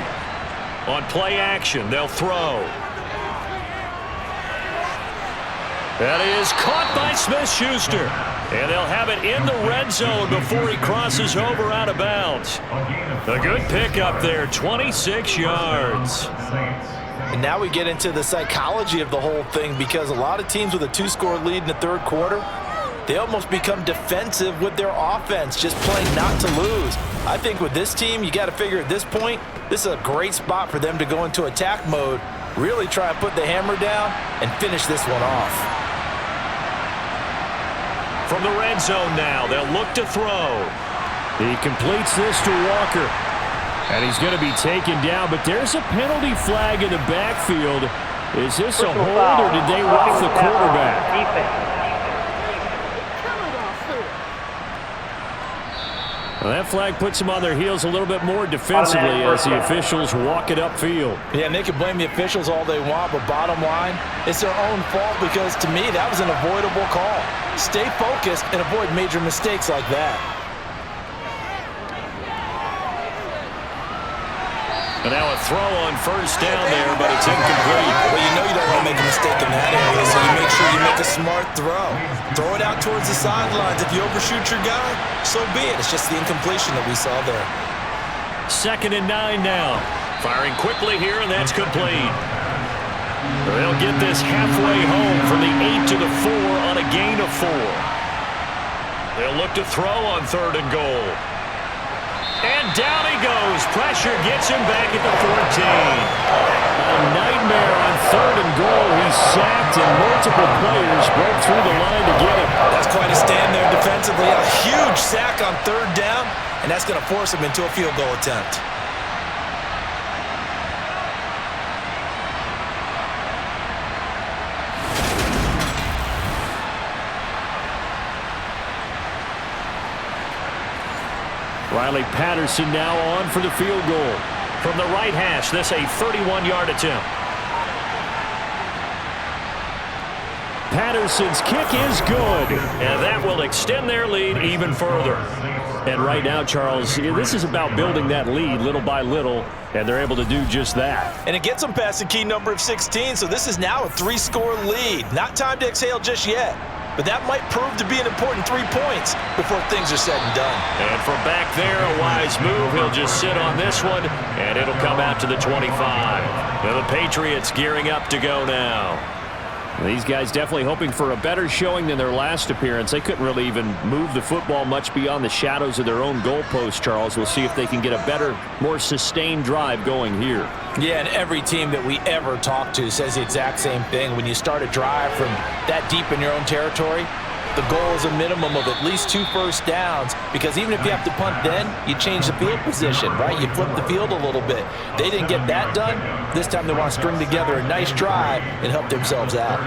C: On play action, they'll throw. That is caught by Smith-Schuster. And they'll have it in the red zone before he crosses over out of bounds. A good pickup there, 26 yards.
D: And now we get into the psychology of the whole thing, because a lot of teams with a 2-score lead in the third quarter, they almost become defensive with their offense, just playing not to lose. I think with this team, you got to figure at this point, this is a great spot for them to go into attack mode, really try and put the hammer down and finish this one off.
C: From the red zone now, they'll look to throw. He completes this to Walker. And he's going to be taken down, but there's a penalty flag in the backfield. Is this a hold, or did they rough the quarterback? Well, that flag puts them on their heels a little bit more defensively as the officials walk it upfield.
D: Yeah, and they can blame the officials all they want, but bottom line, it's their own fault, because to me, that was an avoidable call. Stay focused and avoid major mistakes like that.
C: And now a throw on first down there, but it's incomplete.
D: Well, you know you don't want to make a mistake in that area, so you make sure you make a smart throw. Throw it out towards the sidelines. If you overshoot your guy, so be it. It's just the incompletion that we saw there.
C: 2nd and 9 now. Firing quickly here, and that's complete. They'll get this halfway home from the 8 to the 4 on a gain of 4. They'll look to throw on 3rd and goal. And down he goes. Pressure gets him back at the 14. A nightmare on 3rd and goal. He's sacked, and multiple players broke through the line to get him.
D: That's quite a stand there defensively. A huge sack on 3rd down, and that's going to force him into a field goal attempt.
C: Riley Patterson now on for the field goal. From the right hash, this a 31-yard attempt. Patterson's kick is good, and that will extend their lead even further. And right now, Charles, this is about building that lead little by little, and they're able to do just that.
D: And it gets them past the key number of 16, so this is now a 3-score lead. Not time to exhale just yet, but that might prove to be an important 3 points before things are said and done.
C: And from back there, a wise move. He'll just sit on this one, and it'll come out to the 25. Now the Patriots gearing up to go now. These guys definitely hoping for a better showing than their last appearance. They couldn't really even move the football much beyond the shadows of their own goalpost, Charles. We'll see if they can get a better, more sustained drive going here.
D: Yeah, and every team that we ever talk to says the exact same thing. When you start a drive from that deep in your own territory, the goal is a minimum of at least 2 first downs, because even if you have to punt then, you change the field position, right? You flip the field a little bit. They didn't get that done. This time they want to string together a nice drive and help themselves out.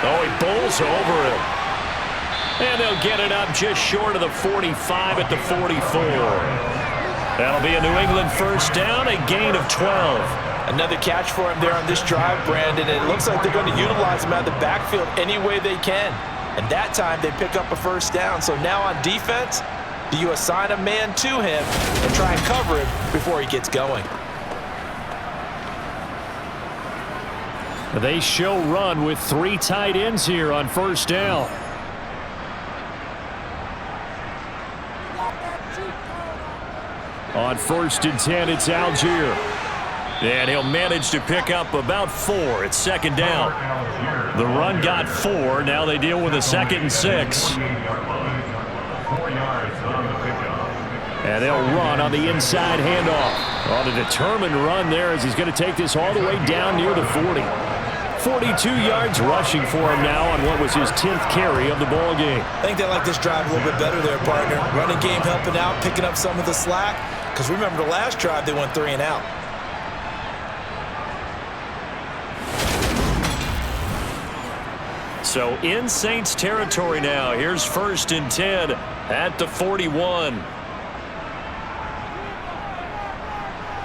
C: Oh, he bowls over it. And they'll get it up just short of the 45 at the 44. That'll be a New England first down, a gain of 12.
D: Another catch for him there on this drive, Brandon. It looks like they're going to utilize him out of the backfield any way they can. And that time they pick up a first down. So now on defense, do you assign a man to him and try and cover him before he gets going?
E: They show run with 3 tight ends here on first down. On 1st and 10, it's Algier. And he'll manage to pick up about 4. It's second down. The run got 4. Now they deal with a 2nd and 6. And they'll run on the inside handoff. On a determined run there as he's going to take this all the way down near the 40. 42 yards rushing for him now on what was his 10th carry of the ball game.
D: I think they like this drive a little bit better there, partner. Running game helping out, picking up some of the slack. Because remember the last drive, they went 3 and out.
C: So in Saints territory now. Here's 1st and 10 at the 41.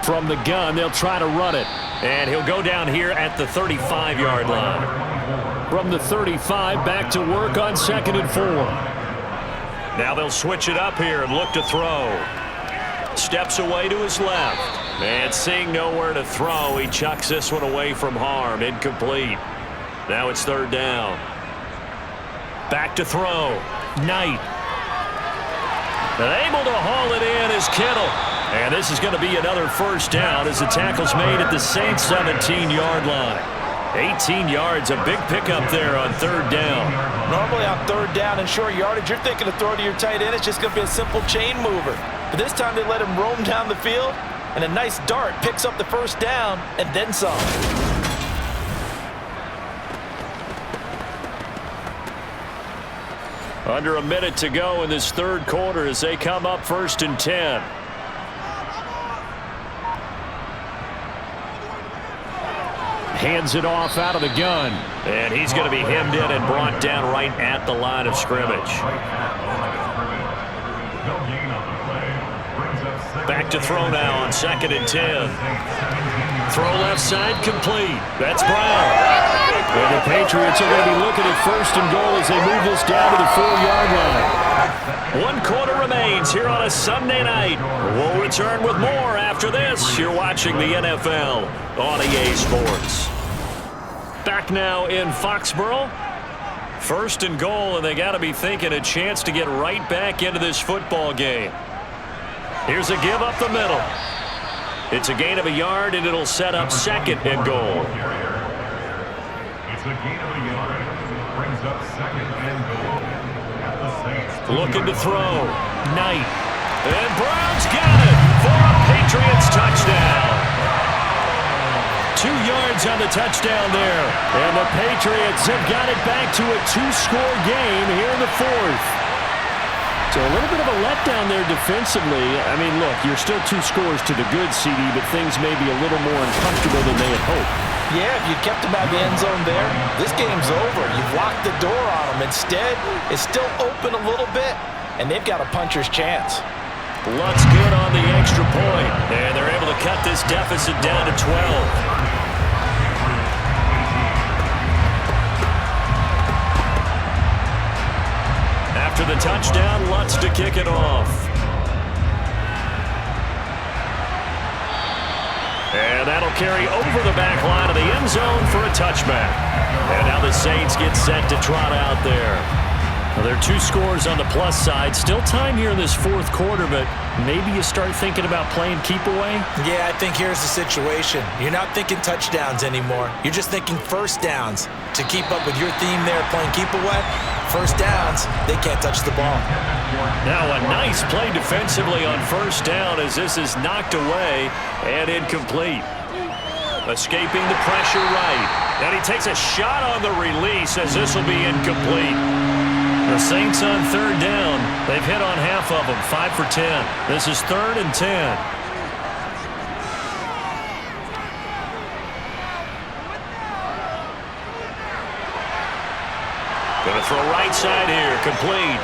E: From the gun, they'll try to run it.
C: And he'll go down here at the 35-yard line.
E: From the 35, back to work on 2nd and 4.
C: Now they'll switch it up here and look to throw. Steps away to his left. And seeing nowhere to throw, he chucks this one away from harm. Incomplete. Now it's 3rd down. Back to throw. Knight. And able to haul it in is Kittle. And this is going to be another first down as the tackle's made at the Saints 17-yard line. 18 yards, a big pickup there on 3rd down.
D: Normally on 3rd down and short yardage, you're thinking to throw to your tight end. It's just going to be a simple chain mover. But this time they let him roam down the field, and a nice dart picks up the first down and then some.
C: Under a minute to go in this 3rd quarter as they come up 1st and 10.
E: Hands it off out of the gun.
C: And he's going to be hemmed in and brought down right at the line of scrimmage. Back to throw now on 2nd and 10. Throw left side complete. That's Brown.
E: And the Patriots are going to be looking at 1st and goal as they move this down to the 4-yard line.
C: 1 quarter remains here on a Sunday night. We'll return with more after this. You're watching the NFL on EA Sports. Back now in Foxborough. 1st and goal, and they got to be thinking a chance to get right back into this football game. Here's a give up the middle. It's a gain of a yard, and it'll set up 2nd and goal.
G: It's a gain of a yard. Brings up 2nd and goal at the Saints.
C: Looking to throw. Knight. And Brown's got it for a Patriots touchdown. 2 yards on the touchdown there.
E: And the Patriots have got it back to a 2-score game here in the 4th. So a little bit of a letdown there defensively. I mean, look, you're still 2 scores to the good, CD, but things may be a little more uncomfortable than they had hoped.
D: Yeah, if you kept him out of the end zone there, this game's over. You've locked the door on him. Instead, it's still open a little bit, and they've got a puncher's chance.
C: Luck's good on the extra point, and they're able to cut this deficit down to 12. After the touchdown, Lutz to kick it off. And that'll carry over the back line of the end zone for a touchback. And now the Saints get set to trot out there. Well, there are 2 scores on the plus side. Still time here in this 4th quarter, but maybe you start thinking about playing keep away?
D: Yeah, I think here's the situation. You're not thinking touchdowns anymore. You're just thinking first downs. To keep up with your theme there, playing keep away, first downs, they can't touch the ball.
C: Now a nice play defensively on 1st down as this is knocked away and incomplete. Escaping the pressure right. And he takes a shot on the release as this will be incomplete. The Saints on 3rd down. They've hit on half of them, 5 for 10. This is 3rd and 10. Going to throw right side here, complete.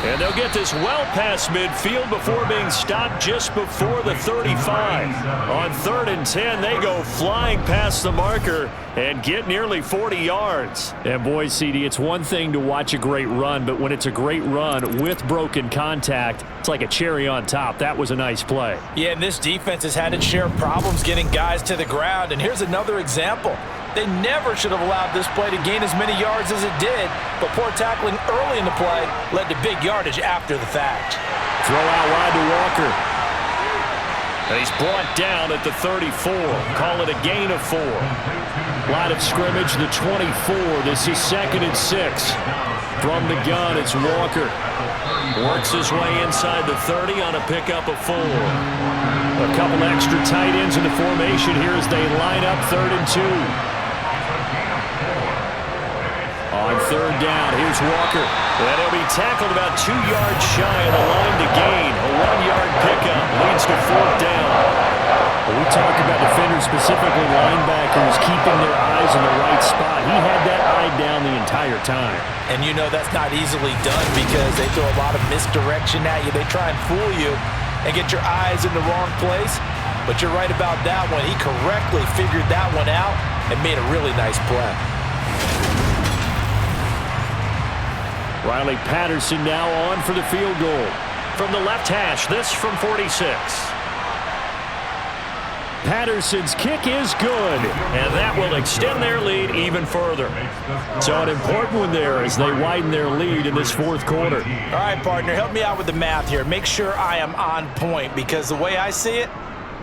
C: And they'll get this well past midfield before being stopped just before the 35. On 3rd and 10, they go flying past the marker and get nearly 40 yards.
E: And boy, CD, it's one thing to watch a great run, but when it's a great run with broken contact, it's like a cherry on top. That was a nice play.
D: Yeah, and this defense has had its share of problems getting guys to the ground. And here's another example. They never should have allowed this play to gain as many yards as it did, but poor tackling early in the play led to big yardage after the fact.
C: Throw out wide to Walker. And he's brought down at the 34. Call it a gain of 4.
E: Line of scrimmage, the 24. This is 2nd and 6. From the gun, it's Walker.
C: Works his way inside the 30 on a pickup of 4.
E: A couple extra tight ends in the formation here as they line up 3rd and 2. On 3rd down, here's Walker.
C: And he'll be tackled about 2 yards shy of the line to gain. A 1-yard pickup leads to 4th down.
E: When we talk about defenders, specifically linebackers, keeping their eyes in the right spot. He had that eye down the entire time.
D: And you know that's not easily done because they throw a lot of misdirection at you. They try and fool you and get your eyes in the wrong place. But you're right about that one. He correctly figured that one out and made a really nice play.
E: Riley Patterson now on for the field goal.
C: From the left hash, this from 46.
E: Patterson's kick is good.
C: And that will extend their lead even further.
E: So an important one there as they widen their lead in this 4th quarter.
D: All right, partner, help me out with the math here. Make sure I am on point because the way I see it,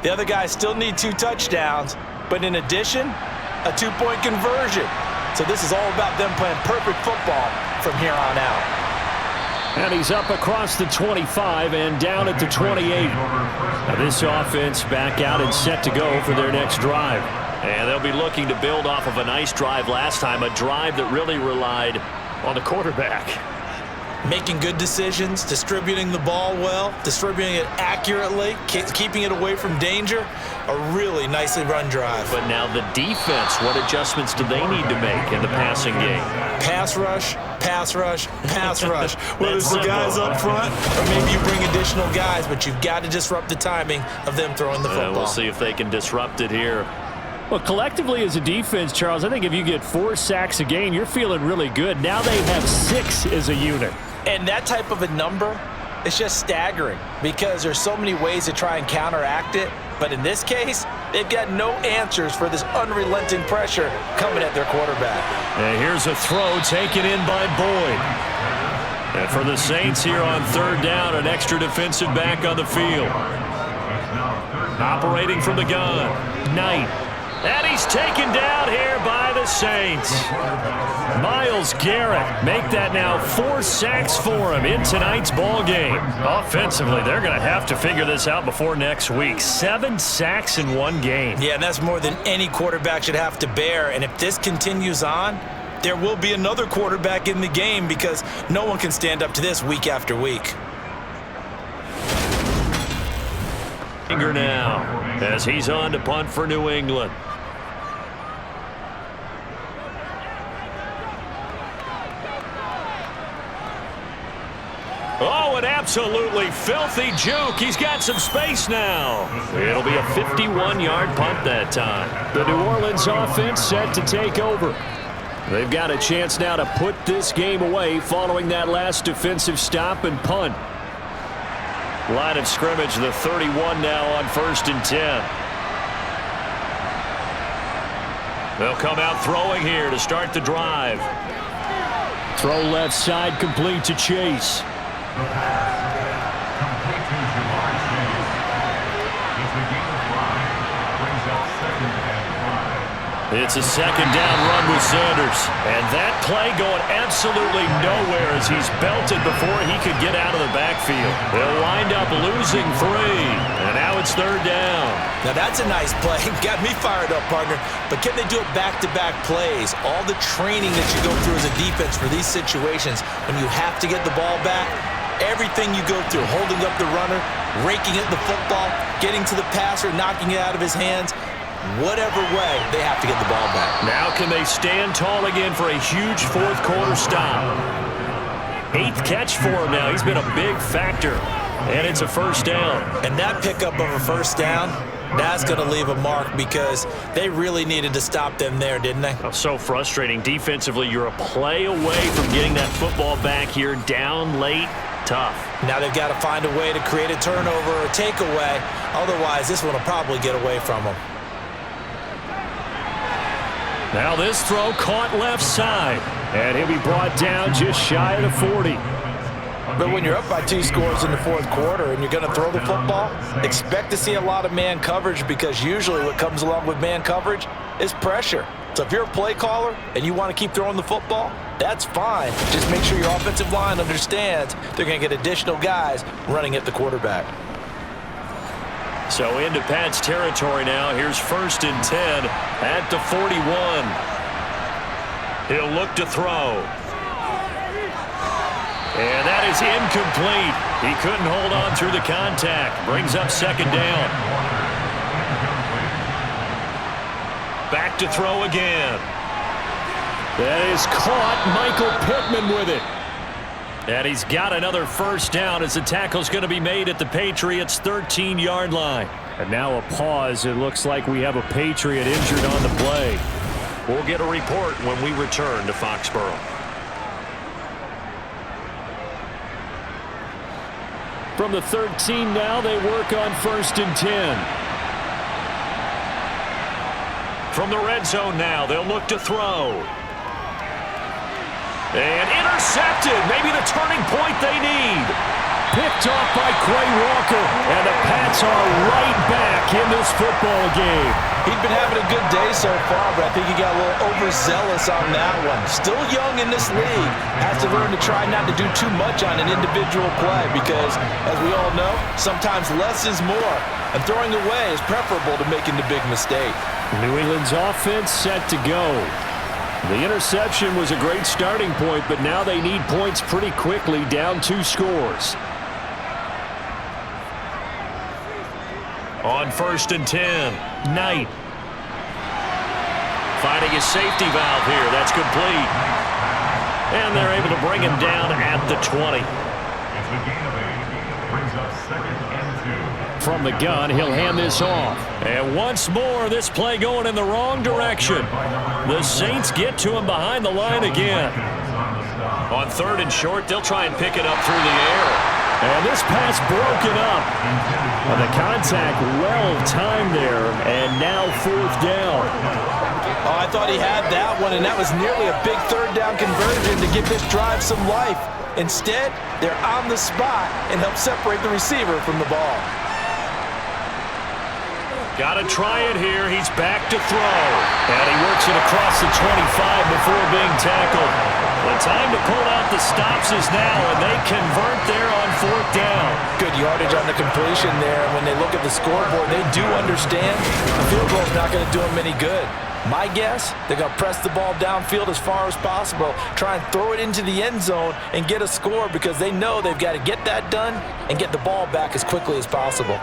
D: the other guys still need 2 touchdowns, but in addition, a 2-point conversion. So this is all about them playing perfect football from here on out.
E: And he's up across the 25 and down at the 28. Now this offense back out and set to go for their next drive.
C: And they'll be looking to build off of a nice drive last time, a drive that really relied on the quarterback.
D: Making good decisions, distributing the ball well, distributing it accurately, keeping it away from danger. A really nicely run drive.
C: But now the defense, what adjustments do they need to make in the passing game?
D: Pass rush, pass rush, pass rush. Whether it's the guys up front or maybe you bring additional guys, but you've got to disrupt the timing of them throwing the football.
C: We'll see if they can disrupt it here.
E: Well, collectively as a defense, Charles, I think if you get 4 sacks a game, you're feeling really good. Now they have 6 as a unit.
D: And that type of a number, it's just staggering because there's so many ways to try and counteract it. But in this case, they've got no answers for this unrelenting pressure coming at their quarterback.
C: And here's a throw taken in by Boyd. And for the Saints here on 3rd down, an extra defensive back on the field. Operating from the gun, Knight. And he's taken down here by the Saints. Myles Garrett make that now 4 sacks for him in tonight's ball game. Offensively, they're going to have to figure this out before next week. 7 sacks in 1 game.
D: Yeah, and that's more than any quarterback should have to bear. And if this continues on, there will be another quarterback in the game because no one can stand up to this week after week.
C: Now, as he's on to punt for New England. Oh, an absolutely filthy juke. He's got some space now. It'll be a 51-yard punt that time.
E: The New Orleans offense set to take over. They've got a chance now to put this game away following that last defensive stop and punt.
C: Line of scrimmage, the 31 now on 1st and 10. They'll come out throwing here to start the drive.
E: Throw left side, complete to Chase.
G: The pass, complete to Jamar Chase. It's a gain of 5, brings up 2nd and 5.
C: It's a 2nd down run with Sanders. And that play going absolutely nowhere as he's belted before he could get out of the backfield. They'll wind up losing 3. And now it's 3rd down.
D: Now that's a nice play. Got me fired up, partner. But can they do it back-to-back plays? All the training that you go through as a defense for these situations, when you have to get the ball back, everything you go through, holding up the runner, raking at the football, getting to the passer, knocking it out of his hands, Whatever way, they have to get the ball back.
C: Now can they stand tall again for a huge fourth quarter stop? 8th catch for him now. He's been a big factor. And it's a first down.
D: And that pickup of a first down, that's going to leave a mark because they really needed to stop them there, didn't they?
C: Oh, so frustrating. Defensively, you're a play away from getting that football back here. Down late, tough.
D: Now they've got to find a way to create a turnover or a takeaway. Otherwise, this one will probably get away from them.
E: Now this throw caught left side. And he'll be brought down just shy of the 40.
D: But when you're up by 2 scores in the fourth quarter and you're going to throw the football, expect to see a lot of man coverage because usually what comes along with man coverage is pressure. So if you're a play caller and you want to keep throwing the football, that's fine. Just make sure your offensive line understands they're going to get additional guys running at the quarterback.
C: So into Pat's territory now. Here's 1st and 10 at the 41. He'll look to throw. And that is incomplete. He couldn't hold on through the contact. Brings up 2nd down. Back to throw again.
E: That is caught. Michael Pittman with it.
C: And he's got another first down as the tackle's going to be made at the Patriots' 13-yard line.
E: And now a pause. It looks like we have a Patriot injured on the play.
C: We'll get a report when we return to Foxborough.
E: From the 13 now, they work on 1st and 10.
C: From the red zone now, they'll look to throw. And intercepted. Maybe the turning point they need.
E: Picked off by Quay Walker. And the Pats are right back in this football game.
D: He'd been having a good day so far, but I think he got a little overzealous on that one. Still young in this league. Has to learn to try not to do too much on an individual play because, as we all know, sometimes less is more. And throwing away is preferable to making the big mistake.
E: New England's offense set to go. The interception was a great starting point, but now they need points pretty quickly, down 2 scores.
C: On 1st and 10, Knight. Finding his safety valve here. That's complete. And they're able to bring him down at the 20.
G: It's a gain of 8. Brings up 2nd and 2.
E: From the gun, he'll hand this off.
C: And once more, this play going in the wrong direction. The Saints get to him behind the line again. On 3rd and short, they'll try and pick it up through the air.
E: And this pass broken up. And the contact well-timed there. And now 4th down.
D: Oh, I thought he had that one, and that was nearly a big 3rd down conversion to give this drive some life. Instead, they're on the spot and help separate the receiver from the ball.
C: Got to try it here. He's back to throw. And he works it across the 25 before being tackled. The time to pull out the stops is now, and they convert there on 4th down.
D: Good yardage on the completion there. When they look at the scoreboard, they do understand the field goal is not going to do them any good. My guess, they're going to press the ball downfield as far as possible, try and throw it into the end zone and get a score because they know they've got to get that done and get the ball back as quickly as possible.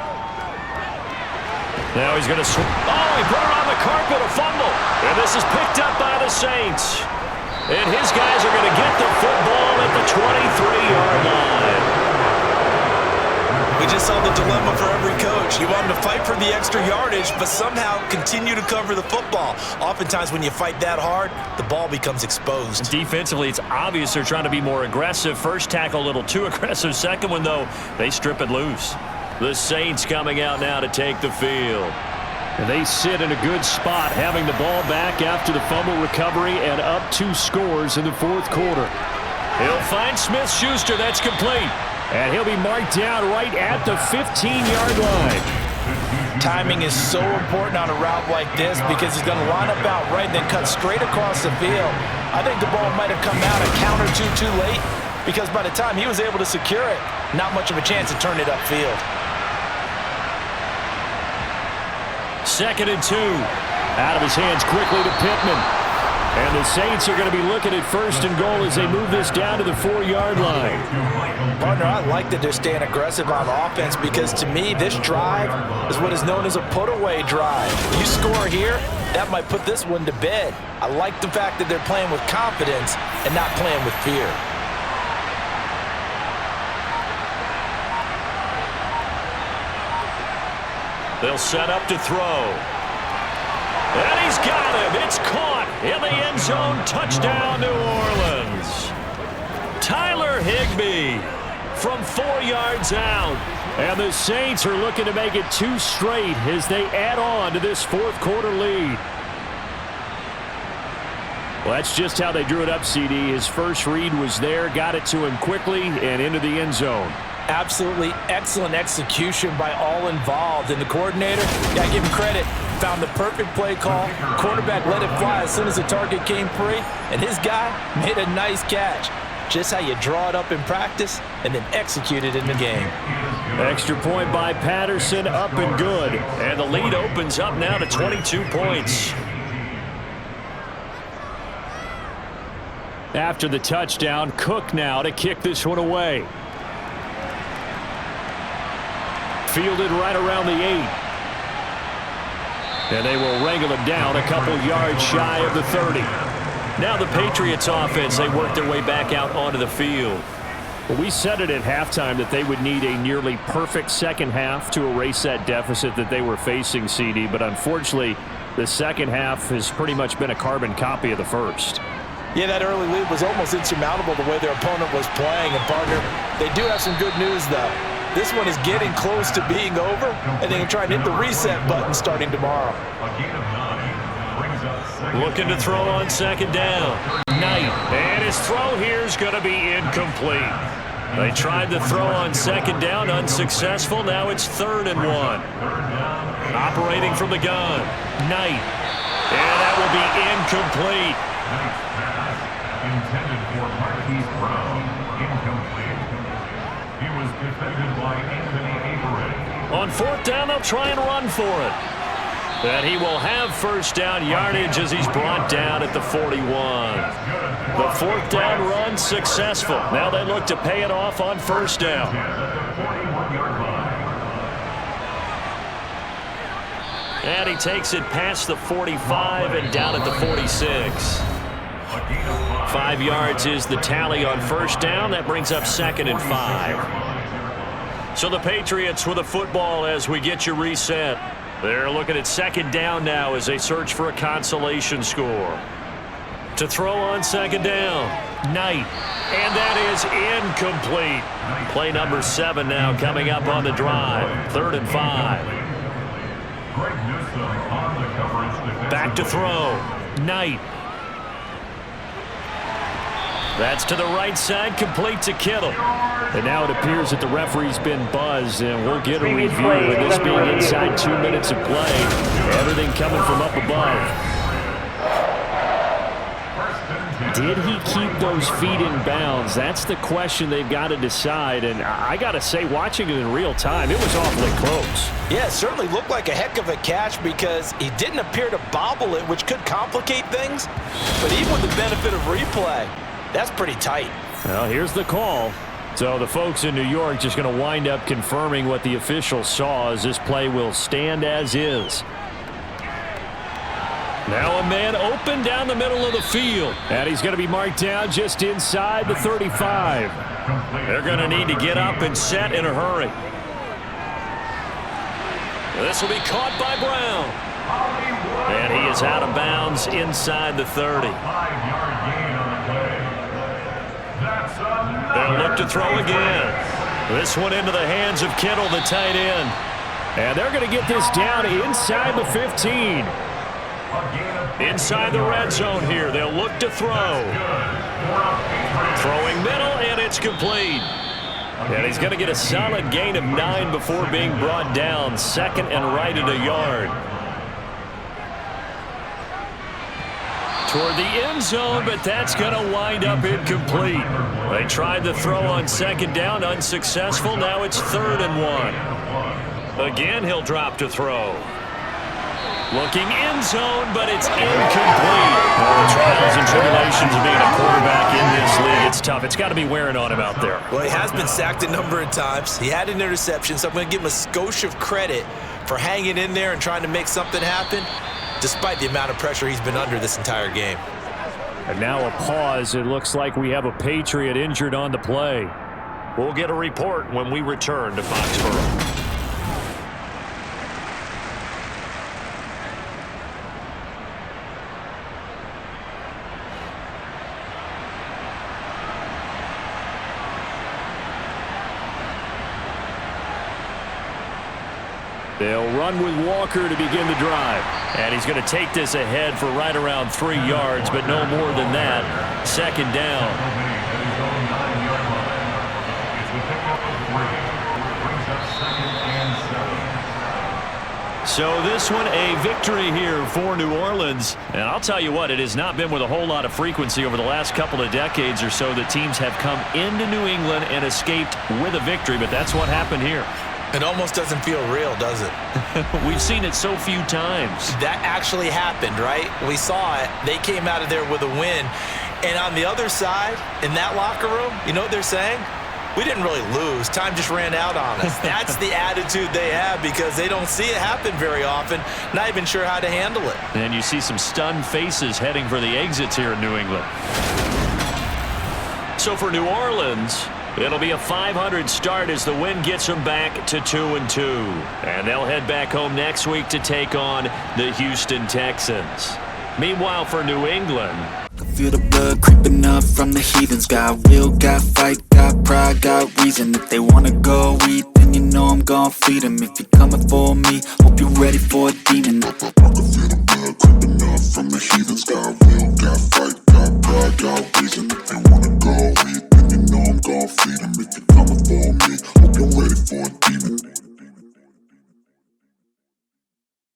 C: Now he's going to swing. Oh, he put it on the carpet, a fumble. And this is picked up by the Saints. And his guys are going to get the football at the 23-yard line.
D: We just saw the dilemma for every coach. You want them to fight for the extra yardage, but somehow continue to cover the football. Oftentimes when you fight that hard, the ball becomes exposed.
C: Defensively, it's obvious they're trying to be more aggressive. First tackle, a little too aggressive. Second one, though, they strip it loose. The Saints coming out now to take the field.
E: And they sit in a good spot, having the ball back after the fumble recovery and up 2 scores in the 4th quarter.
C: He'll find Smith-Schuster. That's complete.
E: And he'll be marked down right at the 15-yard line.
D: Timing is so important on a route like this because he's going to line up out right, then cut straight across the field. I think the ball might have come out a count or two too late because by the time he was able to secure it, not much of a chance to turn it upfield.
E: 2nd and 2. Out of his hands quickly to Pittman. And the Saints are going to be looking at 1st and goal as they move this down to the 4-yard line.
D: Partner, I like that they're staying aggressive on offense because to me, this drive is what is known as a put-away drive. You score here, that might put this one to bed. I like the fact that they're playing with confidence and not playing with fear.
C: They'll set up to throw. And he's got him. It's caught in the end zone. Touchdown, New Orleans. Tyler Higbee from 4 yards out.
E: And the Saints are looking to make it 2 straight as they add on to this 4th quarter lead. Well, that's just how they drew it up, CD. His first read was there, got it to him quickly, and into the end zone.
D: Absolutely excellent execution by all involved. And the coordinator, gotta give him credit, found the perfect play call. Quarterback let it fly as soon as the target came free, and his guy made a nice catch. Just how you draw it up in practice and then execute it in the game.
C: Extra point by Patterson, up and good. And the lead opens up now to 22 points.
E: After the touchdown, Cook now to kick this one away. Fielded right around the 8. And they will wrangle him down a couple yards shy of the 30. Now the Patriots offense, they work their way back out onto the field. Well, we said it at halftime that they would need a nearly perfect second half to erase that deficit that they were facing, CD. But unfortunately, the second half has pretty much been a carbon copy of the first.
D: Yeah, that early lead was almost insurmountable the way their opponent was playing. And, partner, they do have some good news, though. This one is getting close to being over, and they can try and hit the reset button starting tomorrow.
C: Looking to throw on 2nd down. Knight. And his throw here is going to be incomplete. They tried to throw on 2nd down, unsuccessful. Now it's 3rd and 1. Operating from the gun. Knight. And that will be incomplete.
G: Intended for Marquise Brown, incomplete. He was defended by Anthony Averett.
C: On 4th down, they'll try and run for it. And he will have 1st down yardage as he's brought down at the 41. The 4th down run successful. Now they look to pay it off on 1st down. And he takes it past the 45 and down at the 46. 5 yards is the tally on 1st down. That brings up 2nd and 5. So the Patriots with a football as we get you reset. They're looking at 2nd down now as they search for a consolation score. To throw on 2nd down, Knight. And that is incomplete. Play number 7 now coming up on the drive. 3rd and 5. Back to throw. Knight. That's to the right side, complete to Kittle.
E: And now it appears that the referee's been buzzed, and we'll get a review of this being inside 2 minutes of play. Everything coming from up above. Did he keep those feet in bounds? That's the question they've got to decide. And I got to say, watching it in real time, it was awfully close.
D: Yeah, it certainly looked like a heck of a catch because he didn't appear to bobble it, which could complicate things. But even with the benefit of replay, that's pretty tight.
E: Well, here's the call. So the folks in New York just going to wind up confirming what the officials saw as this play will stand as is. Now a man open down the middle of the field. And he's going to be marked down just inside the 35.
C: They're going to need to get up and set in a hurry. This will be caught by Brown. And he is out of bounds inside the 30. They'll look to throw again. This one into the hands of Kittle, the tight end.
E: And they're going to get this down inside the 15.
C: Inside the red zone here. They'll look to throw. Throwing middle, and it's complete. And he's going to get a solid gain of 9 before being brought down. 2nd and right at a yard. Toward the end zone, but that's going to wind up incomplete. They tried to throw on 2nd down, unsuccessful. Now it's 3rd and 1. Again, he'll drop to throw. Looking end zone, but it's incomplete. The trials and tribulations of being a quarterback in this league, it's tough. It's got to be wearing on him out there.
D: Well, he has been sacked a number of times. He had an interception, so I'm going to give him a skosh of credit for hanging in there and trying to make something happen, despite the amount of pressure he's been under this entire game.
E: And now a pause. It looks like we have a Patriot injured on the play.
C: We'll get a report when we return to Foxborough.
E: They'll run with Walker to begin the drive.
C: And he's going to take this ahead for right around 3 yards, but no more than that. Second down. So this one a victory here for New Orleans. And I'll tell you what, it has not been with a whole lot of frequency over the last couple of decades or so that teams have come into New England and escaped with a victory, but that's what happened here.
D: It almost doesn't feel real, does it?
C: We've seen it so few times.
D: That actually happened, right? We saw it. They came out of there with a win. And on the other side, in that locker room, you know what they're saying? We didn't really lose. Time just ran out on us. That's the attitude they have because they don't see it happen very often, not even sure how to handle it.
C: And you see some stunned faces heading for the exits here in New England. So for New Orleans, it'll be a 500 start as the win gets them back to 2-2. And they'll head back home next week to take on the Houston Texans. Meanwhile, for New England,
A: I feel the blood creeping up from the heathens. Got will, got fight, got pride, got reason. If they wanna go eat, then you know I'm gon' feed them. If you're coming for me, hope you're ready for a demon. I can feel the blood creeping up from the heathens. Got will, got fight, got pride, got reason. If they wanna go eat, then you know I'm gon' feed them.